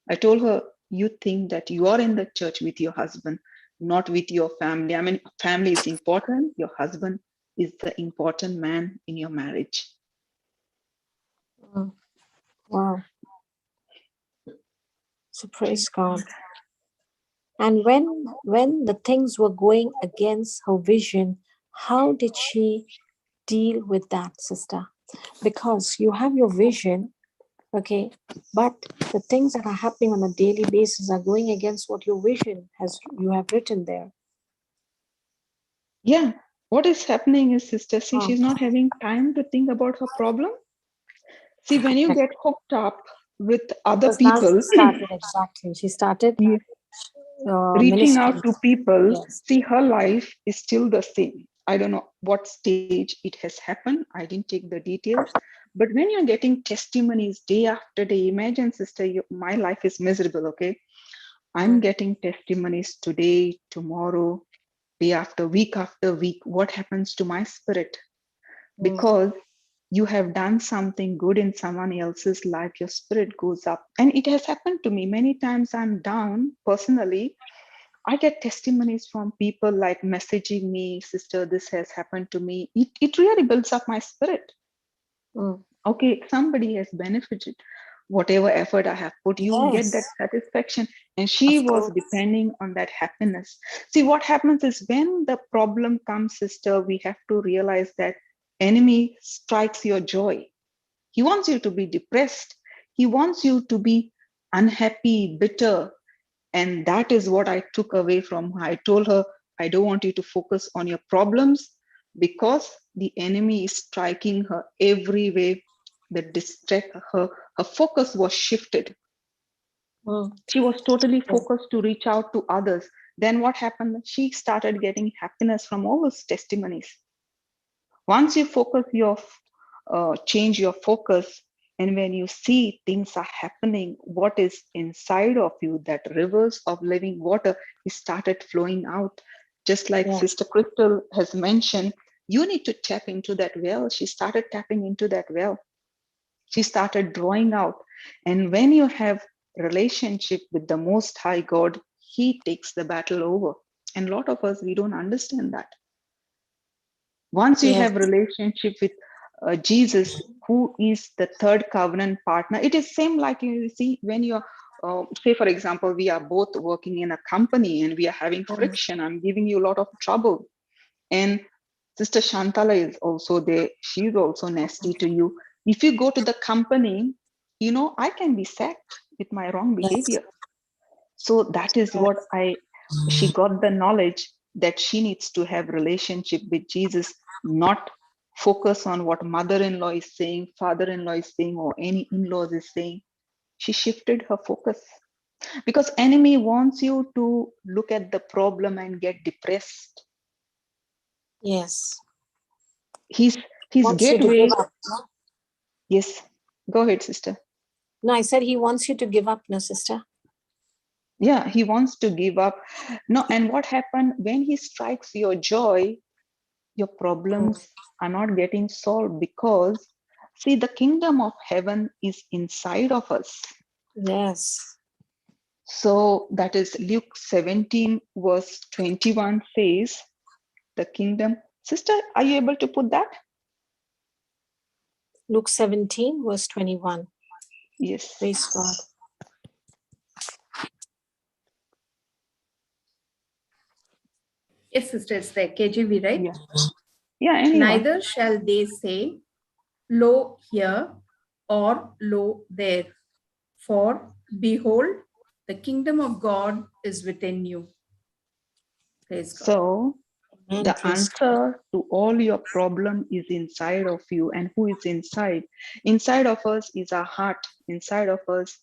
Speaker 2: I told her, you think that you are in the church with your husband, not with your family. I mean, family is important. Your husband is the important man in your marriage.
Speaker 4: Wow. So praise God. And when the things were going against her vision, how did she deal with that, sister? Because you have your vision, okay, but the things that are happening on a daily basis are going against what your vision has, you have written there.
Speaker 2: Yeah. What is happening is, sister, see, she's not having time to think about her problem. See, when you get hooked up with other
Speaker 4: Because now
Speaker 2: people,
Speaker 4: she started, exactly. She started
Speaker 2: reaching out
Speaker 4: ministries.
Speaker 2: to people,
Speaker 4: Yes.
Speaker 2: see, her life is still the same. I don't know what stage it has happened. I didn't take the details. But when you're getting testimonies day after day, imagine, sister, my life is miserable, okay? I'm getting testimonies today, tomorrow, day after week, what happens to my spirit? Because you have done something good in someone else's life, your spirit goes up. And it has happened to me many times. I'm down personally. I get testimonies from people like messaging me, sister, this has happened to me. It really builds up my spirit. Okay, somebody has benefited. Whatever effort I have put, you get that satisfaction. And she was depending on that happiness. See, what happens is when the problem comes, sister, we have to realize that enemy strikes your joy. He wants you to be depressed. He wants you to be unhappy, bitter. And that is what I took away from her. I told her, I don't want you to focus on your problems because the enemy is striking her every way that distract her. Her focus was shifted. She was totally focused to reach out to others. Then what happened? She started getting happiness from all those testimonies. Once you change your focus, and when you see things are happening, what is inside of you, that rivers of living water, is started flowing out. Just like Sister Crystal has mentioned, you need to tap into that well. She started tapping into that well. She started drawing out. And when you have relationship with the Most High God, He takes the battle over. And a lot of us, we don't understand that. Once you have relationship with Jesus, who is the third covenant partner, it is same like you see when you're, say for example, we are both working in a company and we are having friction. I'm giving you a lot of trouble. And Sister Shantala is also there. She's also nasty to you. If you go to the company, you know, I can be sacked with my wrong behavior. So that is what she got the knowledge that she needs to have relationship with Jesus, not focus on what mother-in-law is saying, father-in-law is saying, or any in-laws is saying. She shifted her focus because enemy wants you to look at the problem and get depressed.
Speaker 4: Yes.
Speaker 2: He's His
Speaker 4: Wants you to
Speaker 2: gateway.
Speaker 4: give up. No?
Speaker 2: Yes, go ahead, sister.
Speaker 4: No, I said he wants you to give up, no, sister.
Speaker 2: Yeah, he wants to give up. No, and what happened when he strikes your joy, your problems are not getting solved, because see, the kingdom of heaven is inside of us.
Speaker 4: Yes.
Speaker 2: So that is Luke 17 verse 21 says, the kingdom. Sister, are you able to put that?
Speaker 4: Luke 17, verse 21.
Speaker 2: Yes.
Speaker 4: Praise God.
Speaker 3: Yes, sister, it's the KJV, right?
Speaker 2: Yeah. Yeah, anyone.
Speaker 3: Neither shall they say, lo here or lo there. For behold, the kingdom of God is within you. Praise God.
Speaker 2: So
Speaker 4: Amen.
Speaker 2: the
Speaker 4: Praise God.
Speaker 2: answer to all your problem is inside of you. And who is inside? Inside of us is our heart. Inside of us,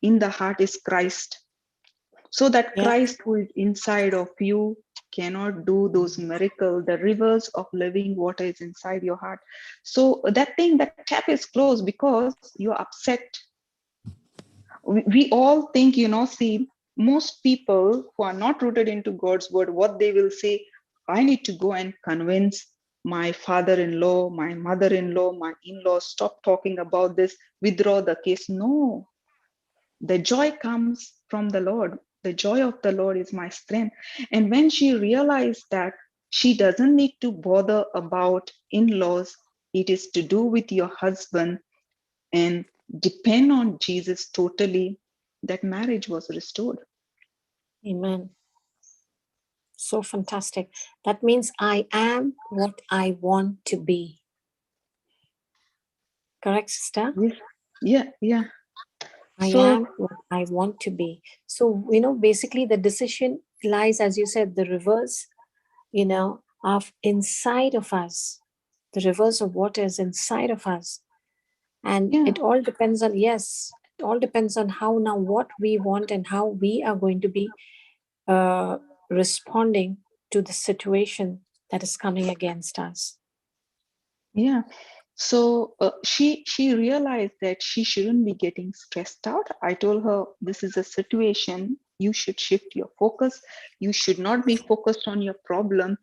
Speaker 2: in the heart is Christ. So that
Speaker 4: Yeah.
Speaker 2: Christ who is inside of you cannot do those miracles, the rivers of living water is inside your heart. So that thing, that tap is closed because you're upset. We all think, see, most people who are not rooted into God's word, what they will say, I need to go and convince my father-in-law, my mother-in-law, my in-law, stop talking about this, withdraw the case. No, the joy comes from the Lord. The joy of the Lord is my strength. And when she realized that she doesn't need to bother about in-laws, it is to do with your husband, and depend on Jesus totally, that marriage was restored.
Speaker 4: Amen. So fantastic. That means I am what I want to be. Correct, sister?
Speaker 2: Yes. Yeah.
Speaker 4: I am what I want to be. So, basically the decision lies, as you said, the rivers, of inside of us. The rivers of water is inside of us. And it all depends on, it all depends on how now what we want and how we are going to be responding to the situation that is coming against us.
Speaker 2: Yeah. So she realized that she shouldn't be getting stressed out. I told her, this is a situation, you should shift your focus. You should not be focused on your problem.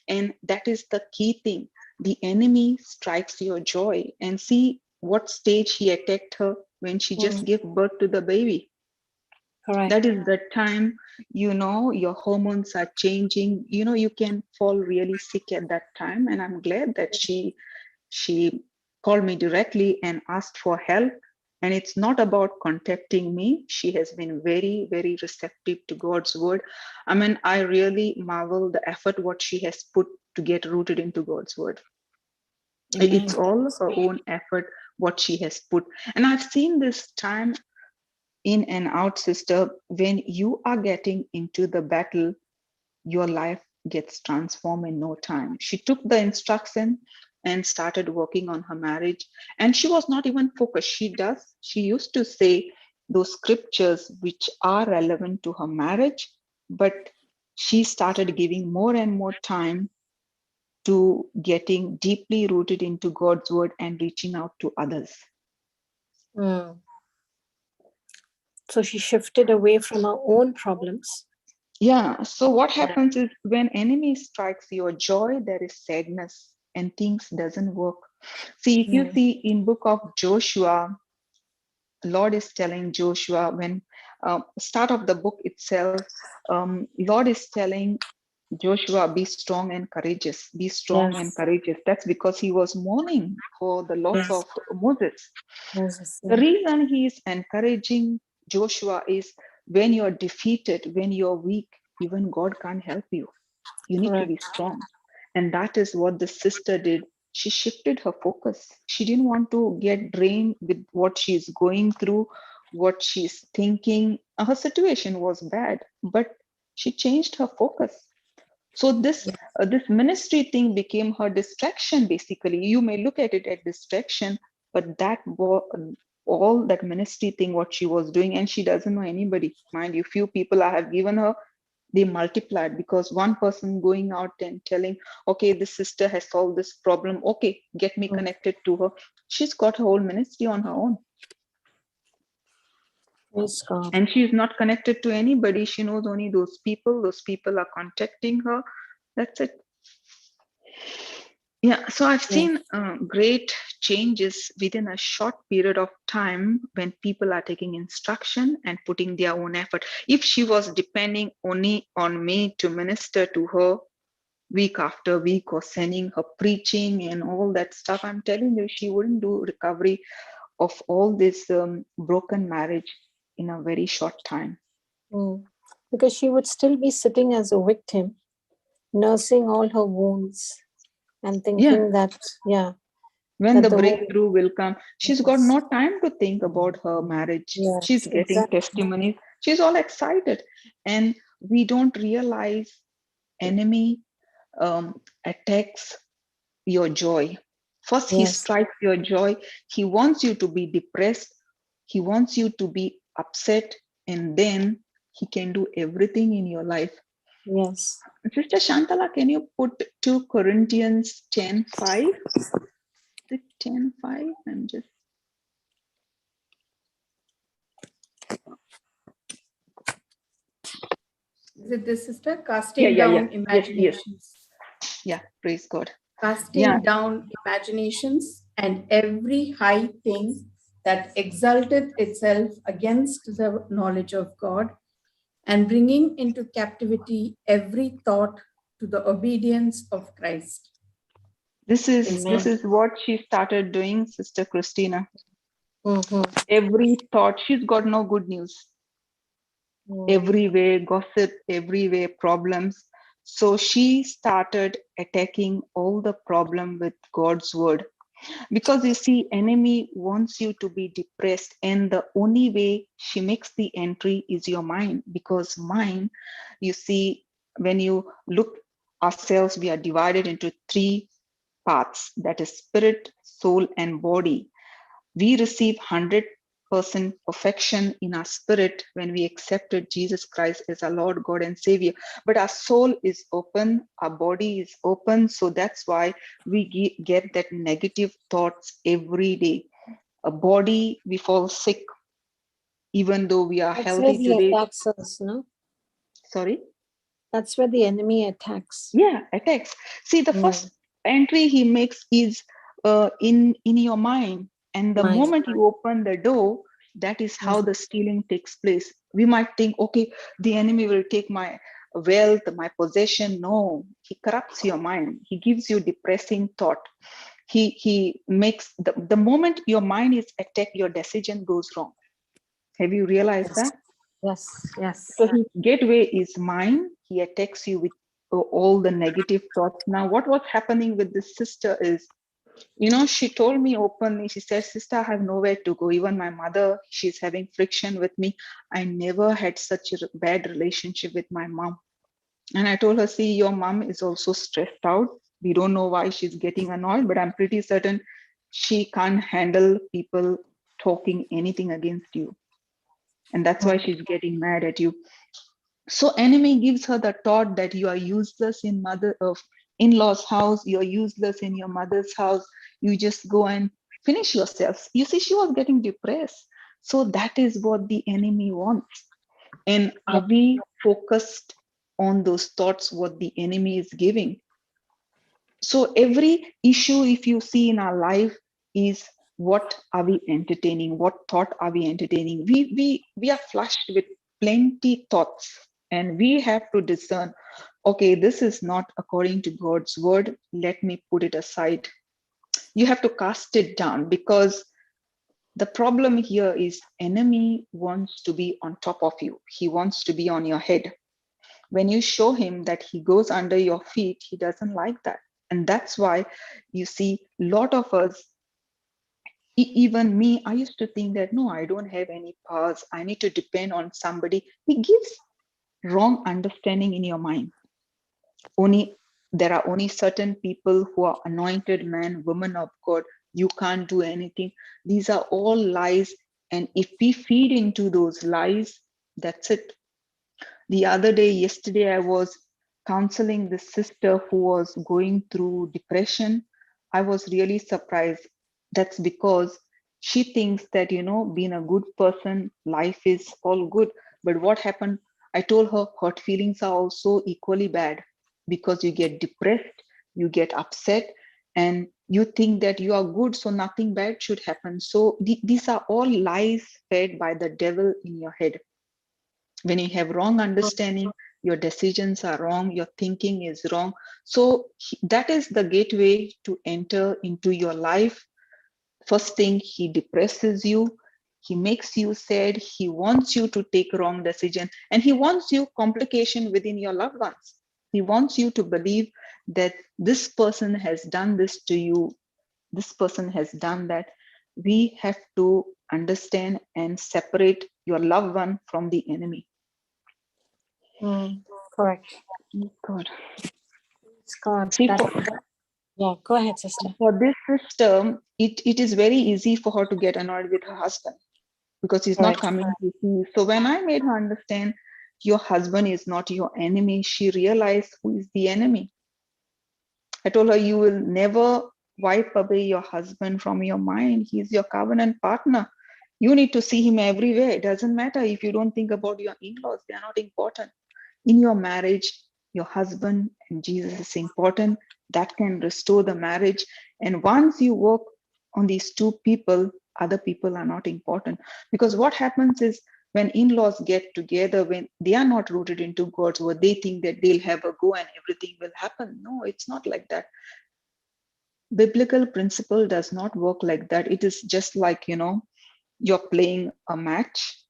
Speaker 2: And that is the key thing. The enemy strikes your joy. And see what stage he attacked her when she just gave birth to the baby.
Speaker 4: Correct.
Speaker 2: That is the time, your hormones are changing. You can fall really sick at that time. And I'm glad that she called me directly and asked for help. And it's not about contacting me. She has been very, very receptive to God's word. I mean, I really marvel the effort what she has put to get rooted into God's word. Amen. It's all her own effort, what she has put. And I've seen this time in and out, sister. When you are getting into the battle, your life gets transformed in no time. She took the instruction and started working on her marriage. And she was not even focused. She used to say those scriptures which are relevant to her marriage, but she started giving more and more time to getting deeply rooted into God's word and reaching out to others.
Speaker 4: So she shifted away from her own problems.
Speaker 2: Yeah. So what happens is when enemy strikes your joy, there is sadness and things doesn't work. See, if you see in book of Joshua, Lord is telling Joshua when start of the book itself, Lord is telling Joshua, be strong and courageous. Be strong and courageous. That's because he was mourning for the loss of Moses. The reason he is encouraging Joshua is when you're defeated, when you're weak, even God can't help you. You need to be strong. And that is what the sister did. She shifted her focus. She didn't want to get drained with what she's going through, what she's thinking. Her situation was bad, but she changed her focus. So this ministry thing became her distraction, basically. You may look at it as distraction, but that all that ministry thing, what she was doing, and she doesn't know anybody. Mind you, few people I have given her, they multiplied, because one person going out and telling, okay, this sister has solved this problem, okay, get me connected to her. She's got her whole ministry on her own.
Speaker 4: Praise God.
Speaker 2: And she's not connected to anybody. She knows only those people are contacting her. That's it. Yeah, so I've seen great changes within a short period of time when people are taking instruction and putting their own effort. If she was depending only on me to minister to her week after week, or sending her preaching and all that stuff, I'm telling you, she wouldn't do recovery of all this broken marriage in a very short time.
Speaker 4: Because she would still be sitting as a victim, nursing all her wounds and thinking that,
Speaker 2: when
Speaker 4: that
Speaker 2: the breakthrough will come, she's got no time to think about her marriage.
Speaker 4: Yes,
Speaker 2: She's getting
Speaker 4: exactly.
Speaker 2: testimonies. She's all excited. And we don't realize enemy attacks your joy. First, he strikes your joy. He wants you to be depressed. He wants you to be upset. And then he can do everything in your life.
Speaker 4: Yes.
Speaker 2: Sister Shantala, can you put 2 Corinthians 10:5? 10:5. I'm just.
Speaker 3: Is it this, sister? Casting down imaginations.
Speaker 2: Yeah, praise God.
Speaker 3: Casting down imaginations and every high thing that exalteth itself against the knowledge of God, and bringing into captivity every thought to the obedience of Christ.
Speaker 2: This is what she started doing, Sister Christina.
Speaker 4: Mm-hmm.
Speaker 2: Every thought, she's got no good news. Everywhere gossip, everywhere problems. So she started attacking all the problem with God's word. Because you see, enemy wants you to be depressed, and the only way she makes the entry is your mind. Because mind, you see, when you look ourselves, we are divided into 3 parts, that is spirit, soul, and body. We receive 100% perfection in our spirit when we accepted Jesus Christ as our Lord, God, and Savior. But our soul is open, our body is open. So that's why we get that negative thoughts every day. A body, we fall sick, even though we are healthy today.
Speaker 4: Attacks us, no?
Speaker 2: Sorry?
Speaker 4: That's where the enemy attacks.
Speaker 2: Yeah, attacks. See, the first entry he makes is in your mind. And the moment you open the door, that is how the stealing takes place. We might think, okay, the enemy will take my wealth, my possession. No, he corrupts your mind. He gives you depressing thought. He makes the moment your mind is attacked, your decision goes wrong. Have you realized that?
Speaker 4: Yes.
Speaker 2: So his gateway is mind. He attacks you with all the negative thoughts. Now, what was happening with this sister is, she told me openly, she said, sister, I have nowhere to go. Even my mother, she's having friction with me. I never had such a bad relationship with my mom. And I told her, see, your mom is also stressed out. We don't know why she's getting annoyed, but I'm pretty certain she can't handle people talking anything against you. And that's why she's getting mad at you. So enemy gives her the thought that you are useless in-laws house, you're useless in your mother's house, you just go and finish yourself. You see, she was getting depressed. So that is what the enemy wants. And are we focused on those thoughts, what the enemy is giving? So every issue, if you see in our life, is what are we entertaining? What thought are we entertaining? We are flushed with plenty thoughts. And we have to discern, okay, this is not according to God's word. Let me put it aside. You have to cast it down, because the problem here is enemy wants to be on top of you. He wants to be on your head. When you show him that he goes under your feet, he doesn't like that. And that's why you see a lot of us, even me, I used to think that, no, I don't have any powers. I need to depend on somebody. He gives wrong understanding in your mind. There are only certain people who are anointed men, women of God. You can't do anything. These are all lies. And if we feed into those lies, that's it. The other day, yesterday, I was counseling this sister who was going through depression. I was really surprised. That's because she thinks that, being a good person, life is all good. But what happened? I told her hurt feelings are also equally bad, because you get depressed, you get upset, and you think that you are good, so nothing bad should happen. So these are all lies fed by the devil in your head. When you have wrong understanding, your decisions are wrong, your thinking is wrong. So that is the gateway to enter into your life. First thing, he depresses you, he makes you sad, he wants you to take wrong decision, and he wants you complication within your loved ones. He wants you to believe that this person has done this to you, this person has done that. We have to understand and separate your loved one from the enemy.
Speaker 4: Correct.
Speaker 2: God.
Speaker 4: It's God.
Speaker 2: See,
Speaker 4: Yeah, go ahead, sister.
Speaker 2: for this sister, it is very easy for her to get annoyed with her husband because he's not coming to see. So when I made her understand your husband is not your enemy, she realized who is the enemy. I told her, you will never wipe away your husband from your mind. He's your covenant partner. You need to see him everywhere. It doesn't matter if you don't think about your in-laws, they are not important. In your marriage, your husband and Jesus is important. That can restore the marriage. And once you work on these two people, other people are not important. Because what happens is when in-laws get together, when they are not rooted into God's word, they think that they'll have a go and everything will happen. No, it's not like that. Biblical principle does not work like that. It is just like, you're playing a match.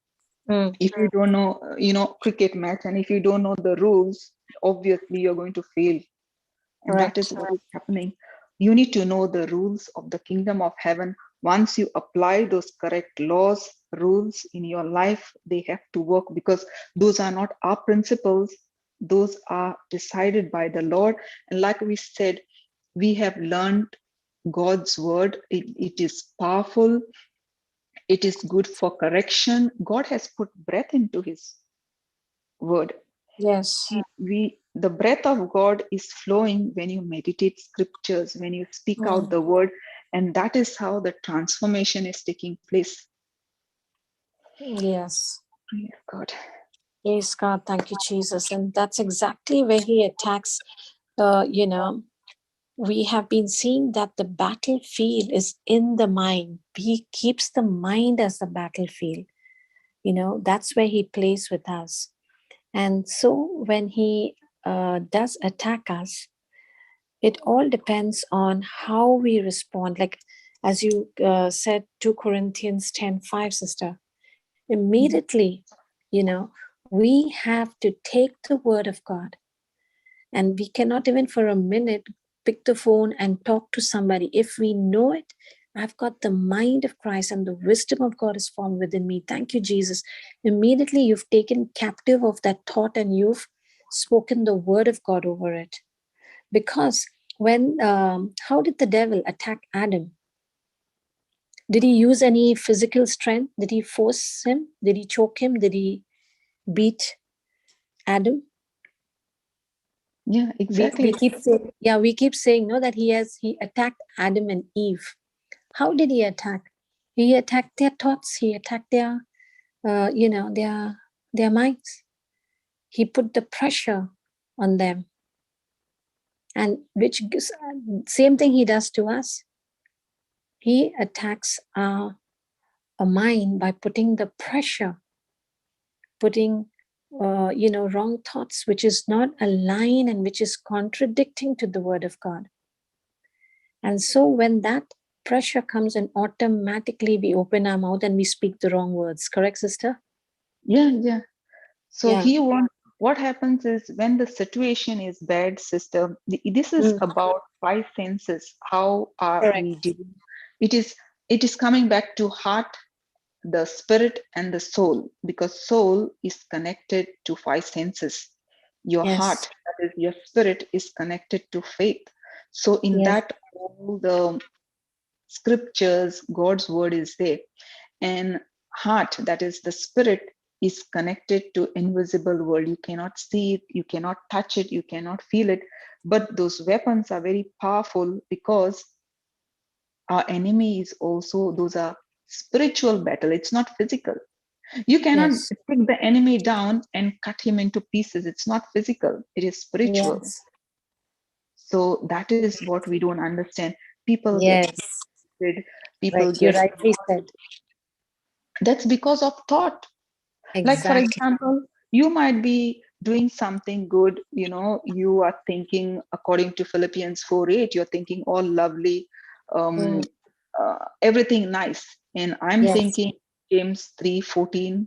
Speaker 2: If you don't know, cricket match, and if you don't know the rules, obviously you're going to fail. And that is what is happening. You need to know the rules of the kingdom of heaven. Once you apply those correct laws, rules in your life, they have to work, because those are not our principles. Those are decided by the Lord. And like we said, we have learned God's word. It is powerful. It is good for correction. God has put breath into his word.
Speaker 4: Yes.
Speaker 2: The breath of God is flowing when you meditate scriptures, when you speak out the word, and that is how the transformation is taking place.
Speaker 4: Yes.
Speaker 2: Praise God.
Speaker 4: Praise God. Thank you, Jesus. And that's exactly where he attacks. We have been seeing that the battlefield is in the mind. He keeps the mind as the battlefield. That's where he plays with us. And so when he does attack us, it all depends on how we respond. Like, as you said, 2 Corinthians 10:5, sister, immediately, we have to take the word of God, and we cannot even for a minute pick the phone and talk to somebody. If we know it, I've got the mind of Christ and the wisdom of God is formed within me. Thank you, Jesus. Immediately you've taken captive of that thought and you've spoken the word of God over it. Because how did the devil attack Adam? Did he use any physical strength? Did he force him? Did he choke him? Did he beat Adam?
Speaker 2: Yeah, exactly.
Speaker 4: We keep saying no, that he attacked Adam and Eve. How did he attack? He attacked their thoughts. He attacked their minds. He put the pressure on them, and which gives, same thing he does to us. He attacks our mind by putting the pressure, putting wrong thoughts, which is not aligned and which is contradicting to the word of God. And so when that pressure comes in, automatically we open our mouth and we speak the wrong words. Correct, sister?
Speaker 2: Yeah. So what happens is when the situation is bad, sister, this is about 5 senses. How are we doing? It is coming back to heart, the spirit, and the soul, because soul is connected to 5 senses. Your heart, that is your spirit, is connected to faith. So in that, all the scriptures, God's word is there. And heart, that is the spirit, is connected to invisible world. You cannot see it, you cannot touch it, you cannot feel it. But those weapons are very powerful because our enemy is also, those are spiritual battle. It's not physical. You cannot
Speaker 4: Yes.
Speaker 2: take the enemy down and cut him into pieces. It's not physical, it is spiritual.
Speaker 4: Yes.
Speaker 2: So that is what we don't understand. People get
Speaker 4: Yes.
Speaker 2: hatred, people
Speaker 4: Like you
Speaker 2: get,
Speaker 4: rightly said.
Speaker 2: that's because of thought. Like, for
Speaker 4: Exactly.
Speaker 2: example, you might be doing something good, you are thinking, according to Philippians 4:8, you're thinking all lovely,
Speaker 4: Mm.
Speaker 2: everything nice. And I'm
Speaker 4: Yes.
Speaker 2: thinking James 3:14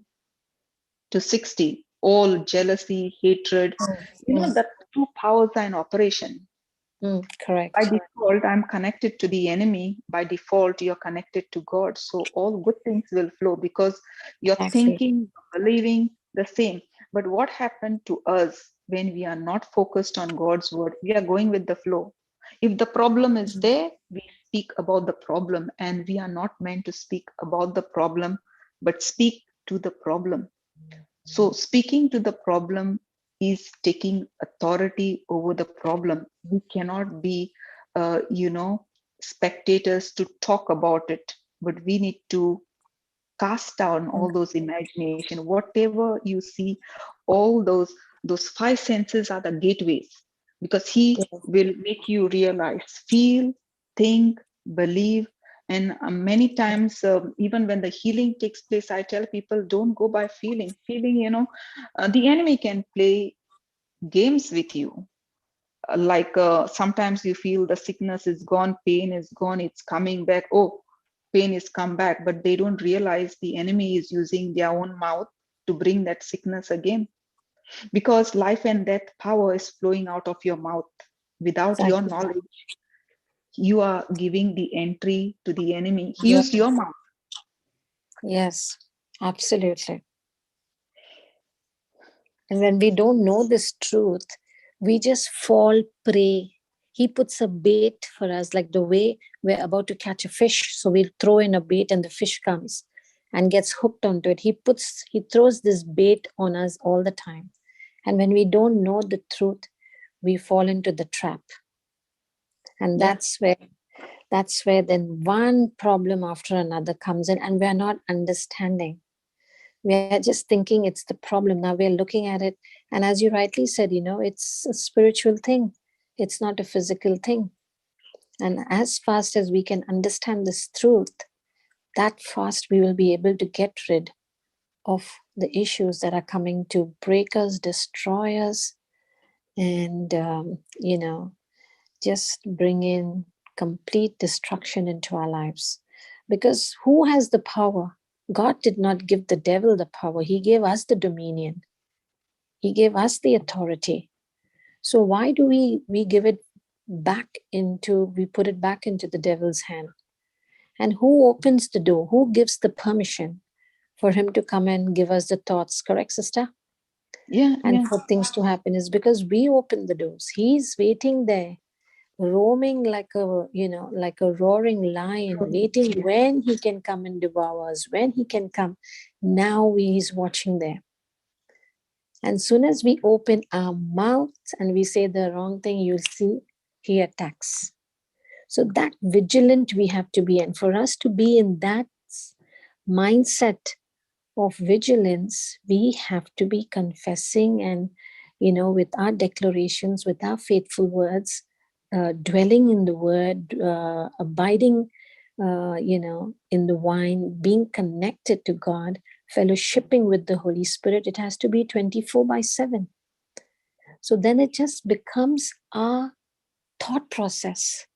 Speaker 2: to 60, all jealousy, hatred,
Speaker 4: Mm.
Speaker 2: the two powers are in operation. By
Speaker 4: Correct.
Speaker 2: default, I'm connected to the enemy. By default, you're connected to God. So all good things will flow because you're
Speaker 4: Exactly.
Speaker 2: thinking, believing the same. But what happened to us when we are not focused on God's word? We are going with the flow. If the problem is there, we speak about the problem, and we are not meant to speak about the problem, but speak to the problem. So speaking to the problem is taking authority over the problem. We cannot be, spectators to talk about it, but we need to cast down all those imagination. Whatever you see, all those five senses are the gateways, because he
Speaker 4: Yes.
Speaker 2: will make you realize, feel, think, believe. And many times, even when the healing takes place, I tell people, don't go by feeling, the enemy can play games with you. Like, sometimes you feel the sickness is gone, pain is gone, it's coming back. Oh, pain is come back, but they don't realize the enemy is using their own mouth to bring that sickness again, because life and death power is flowing out of your mouth. Without your
Speaker 4: Exactly.
Speaker 2: knowledge, you are giving the entry to the enemy. He
Speaker 4: Yes.
Speaker 2: used your mouth.
Speaker 4: Yes. Absolutely. And when we don't know this truth, we just fall prey. He puts a bait for us, like the way we're about to catch a fish. So we'll throw in a bait and the fish comes and gets hooked onto it. He throws this bait on us all the time. And when we don't know the truth, we fall into the trap. And
Speaker 2: Yeah.
Speaker 4: that's where then one problem after another comes in, and we're not understanding. We're just thinking it's the problem. Now we're looking at it. And as you rightly said, it's a spiritual thing. It's not a physical thing. And as fast as we can understand this truth, that fast we will be able to get rid of the issues that are coming to break us, destroy us, and, just bring in complete destruction into our lives. Because who has the power? God did not give the devil the power. He gave us the dominion. He gave us the authority. So why do we give it back we put it back into the devil's hand? And who opens the door? Who gives the permission for him to come and give us the thoughts? Correct, sister?
Speaker 2: Yeah.
Speaker 4: And for things to happen is because we open the doors. He's waiting there, roaming like a roaring lion, waiting when he can come and devour us, when he can come. Now he's watching there. And soon as we open our mouth and we say the wrong thing, you'll see he attacks. So that vigilant we have to be. And for us to be in that mindset of vigilance, we have to be confessing and, with our declarations, with our faithful words, dwelling in the word, abiding, in the wine, being connected to God, fellowshipping with the Holy Spirit. It has to be 24/7. So then it just becomes our thought process.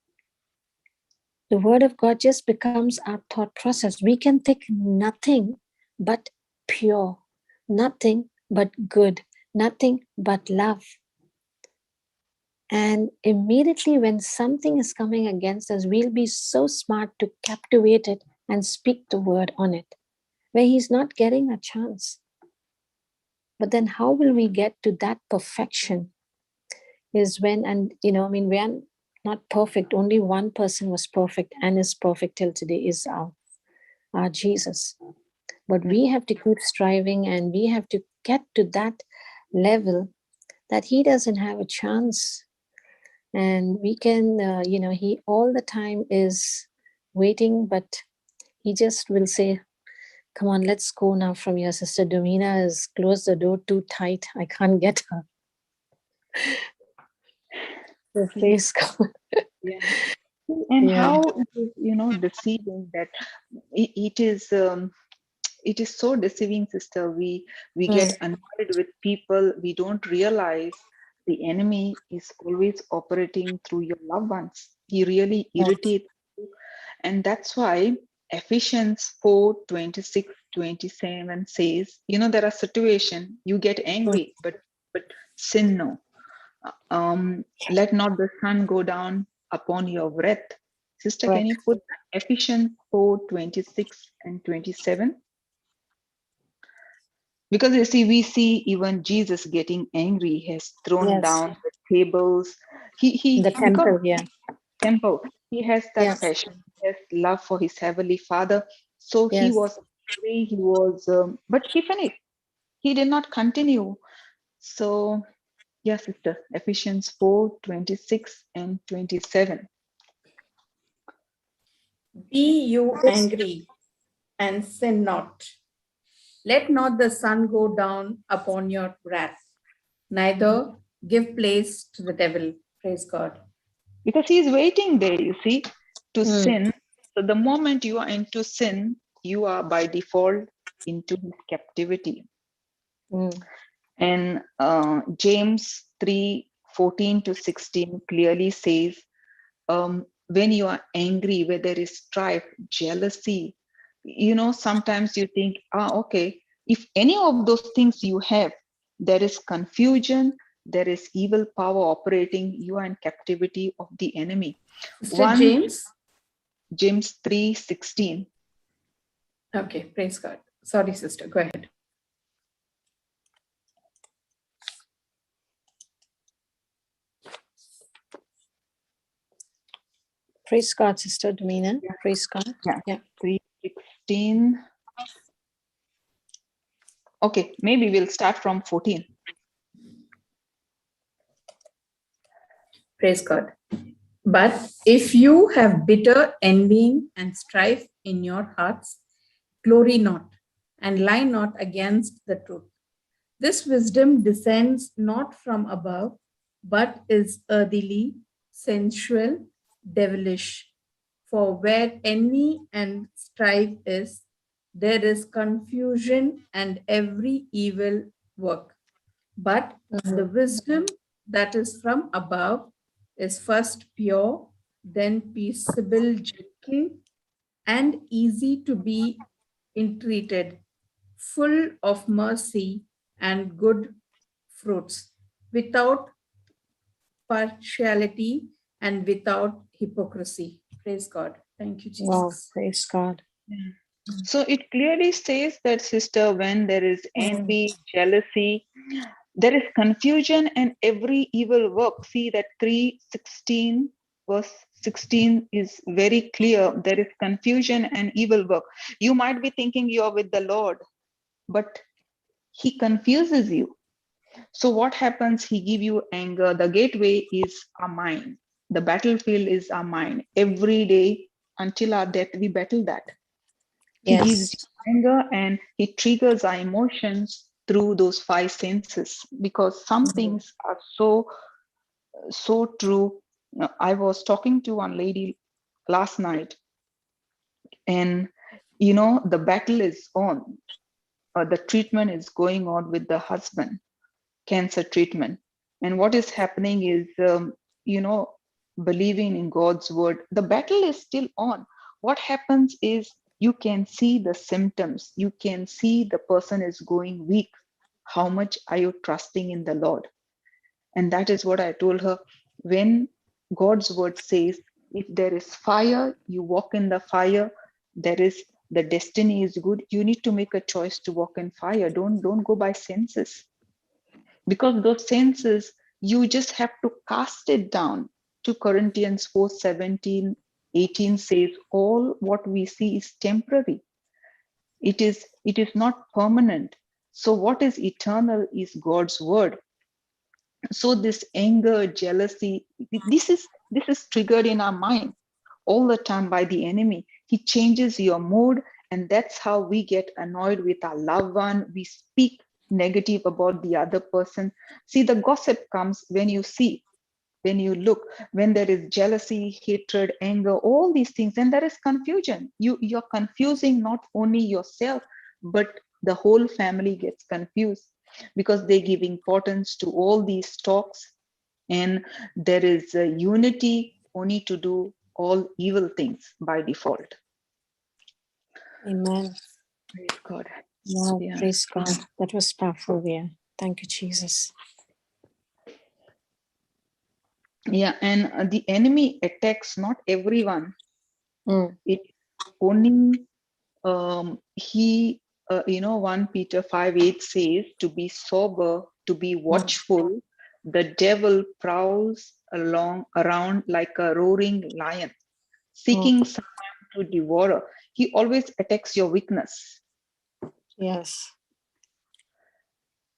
Speaker 4: The word of God just becomes our thought process. We can think nothing but pure, nothing but good, nothing but love. And immediately when something is coming against us, we'll be so smart to captivate it and speak the word on it, where he's not getting a chance. But then how will we get to that perfection? Is when, and we are not perfect. Only one person was perfect and is perfect till today, is our Jesus. But we have to keep striving, and we have to get to that level that he doesn't have a chance. And we can, he all the time is waiting, but he just will say, come on, let's go now from here. Sister Domina has closed the door too tight. I can't get her. So praise God.
Speaker 2: Yeah. And
Speaker 4: Yeah.
Speaker 2: how it is, deceiving that it is so deceiving, sister. We get annoyed with people. We don't realize the enemy is always operating through your loved ones. He really irritates you. And that's why Ephesians 4:26-27 says, there are situations you get angry, but sin no. Let not the sun go down upon your wrath. Sister,
Speaker 4: Right.
Speaker 2: can you put Ephesians 4:26-27? Because you see, we see even Jesus getting angry. He has thrown down the tables. He
Speaker 4: The temple,
Speaker 2: because temple. He has that passion. He has love for his heavenly Father. So he was angry. He was, but he finished. He did not continue. So, yes, sister. Ephesians 4:26-27.
Speaker 3: Be you angry and sin not. Let not the sun go down upon your wrath, neither give place to the devil. Praise God.
Speaker 2: Because he is waiting there, you see, to sin. So the moment you are into sin, you are by default into his captivity. And James 3:14-16 clearly says, when you are angry, where there is strife, jealousy, sometimes you think, okay, if any of those things you have, there is confusion, there is evil power operating, you are in captivity of the enemy.
Speaker 3: James
Speaker 2: 3:16.
Speaker 3: Okay, praise God. Sorry, sister, go ahead.
Speaker 4: Praise God, Sister Domina. Yeah. Praise God.
Speaker 2: Yeah. 3:16. Okay, maybe we'll start from 14.
Speaker 3: Praise God. But if you have bitter envying and strife in your hearts, glory not and lie not against the truth. This wisdom descends not from above, but is earthly, sensual, devilish. For where envy and strife is, there is confusion and every evil work. But the wisdom that is from above is first pure, then peaceable, gentle, and easy to be entreated, full of mercy and good fruits, without partiality and without hypocrisy. Praise God. Thank you, Jesus.
Speaker 4: Wow, praise God.
Speaker 2: So it clearly says that, sister, when there is envy, jealousy, there is confusion and every evil work. See that 3:16 verse 16 is very clear. There is confusion and evil work. You might be thinking you're with the Lord, but he confuses you. So what happens? He gives you anger. The gateway is our mind. The battlefield is our mind. Every day until our death, we battle that. He gives you anger and he triggers our emotions through those five senses, because some things are so true. I was talking to one lady last night, and the battle is on. The treatment is going on with the husband, cancer treatment. And what is happening is, believing in God's word, the battle is still on. What happens is, you can see the symptoms. You can see the person is going weak. How much are you trusting in the Lord? And that is what I told her. When God's word says, if there is fire, you walk in the fire. The destiny is good. You need to make a choice to walk in fire. Don't go by senses. Because those senses, you just have to cast it down. 2 Corinthians 4:17-18 says, all what we see is temporary. It is not permanent. So what is eternal is God's word. So this anger, jealousy, this is triggered in our mind all the time by the enemy. He changes your mood, and that's how we get annoyed with our loved one. We speak negative about the other person. See, the gossip comes when you see, when you look, when there is jealousy, hatred, anger, all these things, and there is confusion. You're confusing not only yourself, but the whole family gets confused because they give importance to all these talks, and there is a unity only to do all evil things by default.
Speaker 4: Amen.
Speaker 2: Praise God.
Speaker 4: Wow,
Speaker 2: Yeah.
Speaker 4: praise God. That was powerful, yeah. Thank you, Jesus.
Speaker 2: Yeah, and the enemy attacks not everyone.
Speaker 4: Mm.
Speaker 2: It only he 1 Peter 5:8 says to be sober, to be watchful. The devil prowls around like a roaring lion, seeking someone to devour. He always attacks your weakness.
Speaker 4: Yes.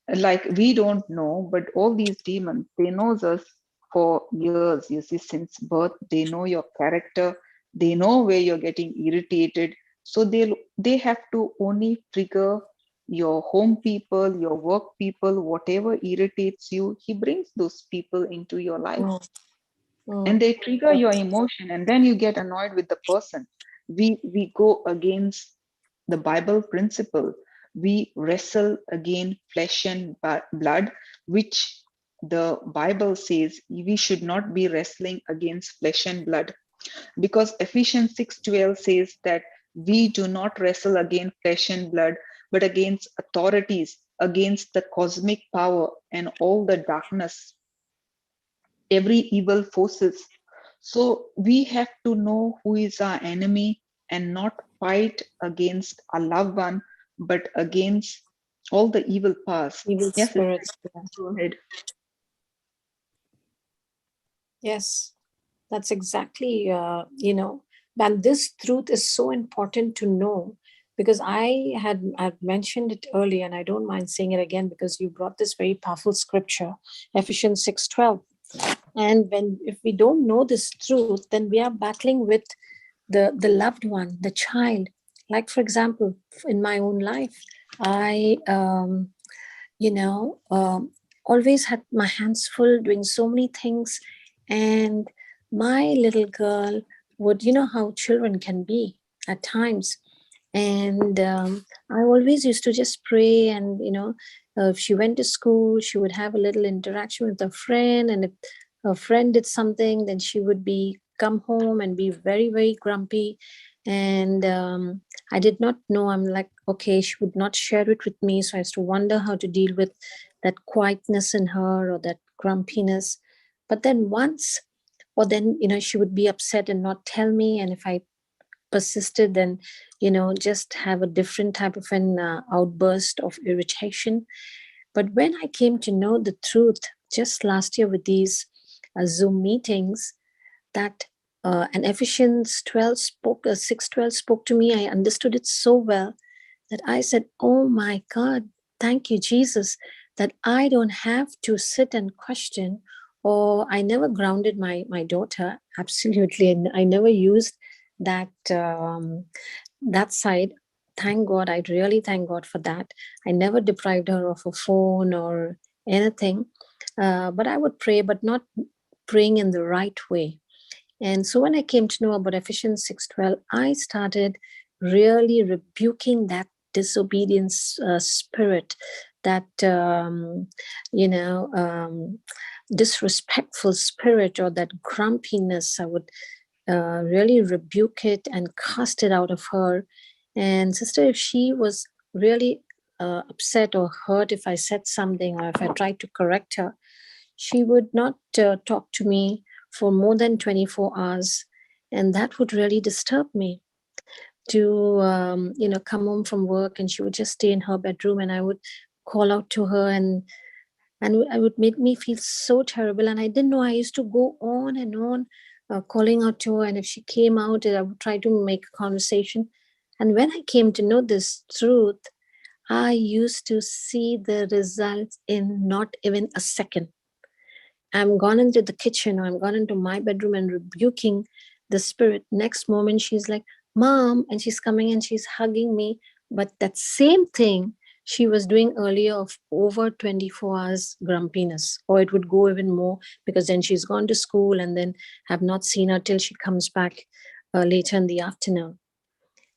Speaker 2: Like we don't know, but all these demons, they knows us for years. You see, since birth, they know your character. They know where you're getting irritated. So they have to only trigger your home people, your work people, whatever irritates you. He brings those people into your life, and they trigger your emotion, and then you get annoyed with the person. We go against the Bible principle. We wrestle against flesh and blood, which the Bible says we should not be wrestling against flesh and blood, because Ephesians 6:12 says that we do not wrestle against flesh and blood, but against authorities, against the cosmic power and all the darkness, every evil forces. So we have to know who is our enemy and not fight against a loved one, but against all the evil powers.
Speaker 4: Evil
Speaker 2: Yes,
Speaker 4: spirits.
Speaker 2: go ahead.
Speaker 4: Yes, that's exactly, and this truth is so important to know, because I'd mentioned it earlier, and I don't mind saying it again because you brought this very powerful scripture, Ephesians 6:12. And if we don't know this truth, then we are battling with the loved one, the child. Like, for example, in my own life, I always had my hands full doing so many things, and my little girl would, how children can be at times, and I always used to just pray, and if she went to school, she would have a little interaction with a friend, and if a friend did something, then she would come home and be very, very grumpy. And I did not know. I'm like, okay, she would not share it with me, so I used to wonder how to deal with that quietness in her or that grumpiness. But then she would be upset and not tell me, and if I persisted, then just have a different type of an outburst of irritation. But when I came to know the truth just last year with these Zoom meetings, that and Ephesians 6:12 spoke to me, I understood it so well that I said, oh my God, thank you, Jesus, that I don't have to sit and question, or I never grounded my daughter. Absolutely. And I never used that side. Thank God. I really thank God for that. I never deprived her of a phone or anything, but I would pray, but not praying in the right way. And so when I came to know about Ephesians 6:12, I started really rebuking that disobedience spirit, that disrespectful spirit, or that grumpiness. I would really rebuke it and cast it out of her. And sister, if she was really upset or hurt if I said something, or if I tried to correct her, she would not talk to me for more than 24 hours. And that would really disturb me, to come home from work, and she would just stay in her bedroom, and I would call out to her, and it would make me feel so terrible. And I didn't know, I used to go on and on calling out to her, and if she came out, I would try to make a conversation. And when I came to know this truth, I used to see the results in not even a second. I'm gone into the kitchen, or I'm gone into my bedroom and rebuking the spirit. Next moment, she's like, Mom, and she's coming and she's hugging me. But that same thing she was doing earlier of over 24 hours grumpiness, or it would go even more, because then she's gone to school and then have not seen her till she comes back later in the afternoon.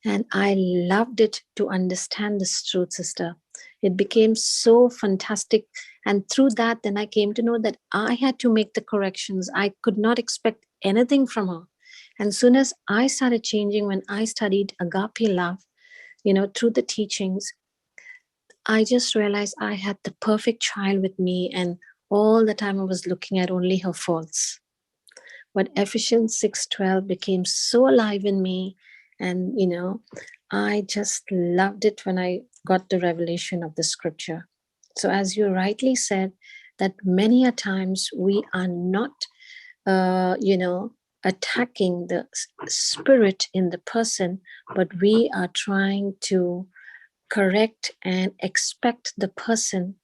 Speaker 4: And I loved it to understand this truth, sister. It became so fantastic. And through that, then I came to know that I had to make the corrections. I could not expect anything from her. And soon as I started changing, when I studied agape love, through the teachings, I just realized I had the perfect child with me. And all the time I was looking at only her faults. But Ephesians 6:12 became so alive in me. And, I just loved it when I got the revelation of the scripture. So as you rightly said, that many a times we are not, attacking the spirit in the person, but we are trying to correct and expect the person.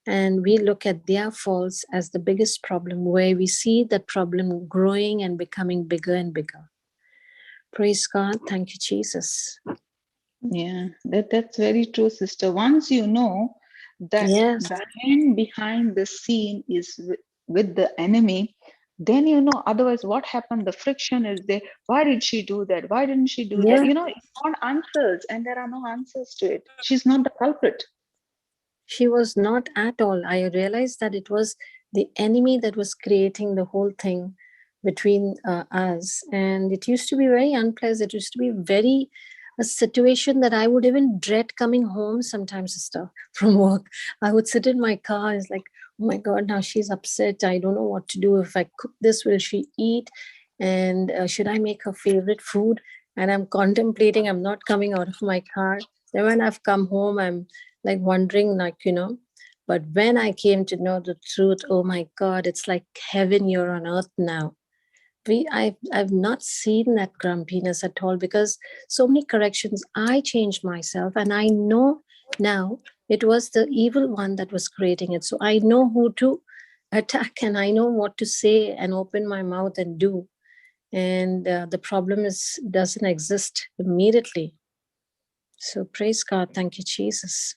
Speaker 4: And we look at their faults as the biggest problem, where we see that problem growing and becoming bigger and bigger. Praise God. Thank you, Jesus.
Speaker 2: Yeah, that's very true, sister. Once you know that
Speaker 4: Yes.
Speaker 2: the hand behind the scene is with the enemy, then you know, otherwise what happened? The friction is there. Why did she do that? Why didn't she do that? You want answers, and there are no answers to it. She's not the culprit.
Speaker 4: She was not at all. I realized that it was the enemy that was creating the whole thing between us. And it used to be very unpleasant. It used to be a situation that I would even dread coming home sometimes, sister, from work. I would sit in my car. It's like, oh my God, now she's upset. I don't know what to do. If I cook this, will she eat? And should I make her favorite food? And I'm contemplating, I'm not coming out of my car. Then when I've come home, I'm like wondering, but when I came to know the truth, oh my God, it's like heaven, you're on earth now. I've not seen that grumpiness at all, because so many corrections, I changed myself, and I know now it was the evil one that was creating it. So I know who to attack, and I know what to say and open my mouth and do. And the problem doesn't exist immediately. So praise God. Thank you, Jesus.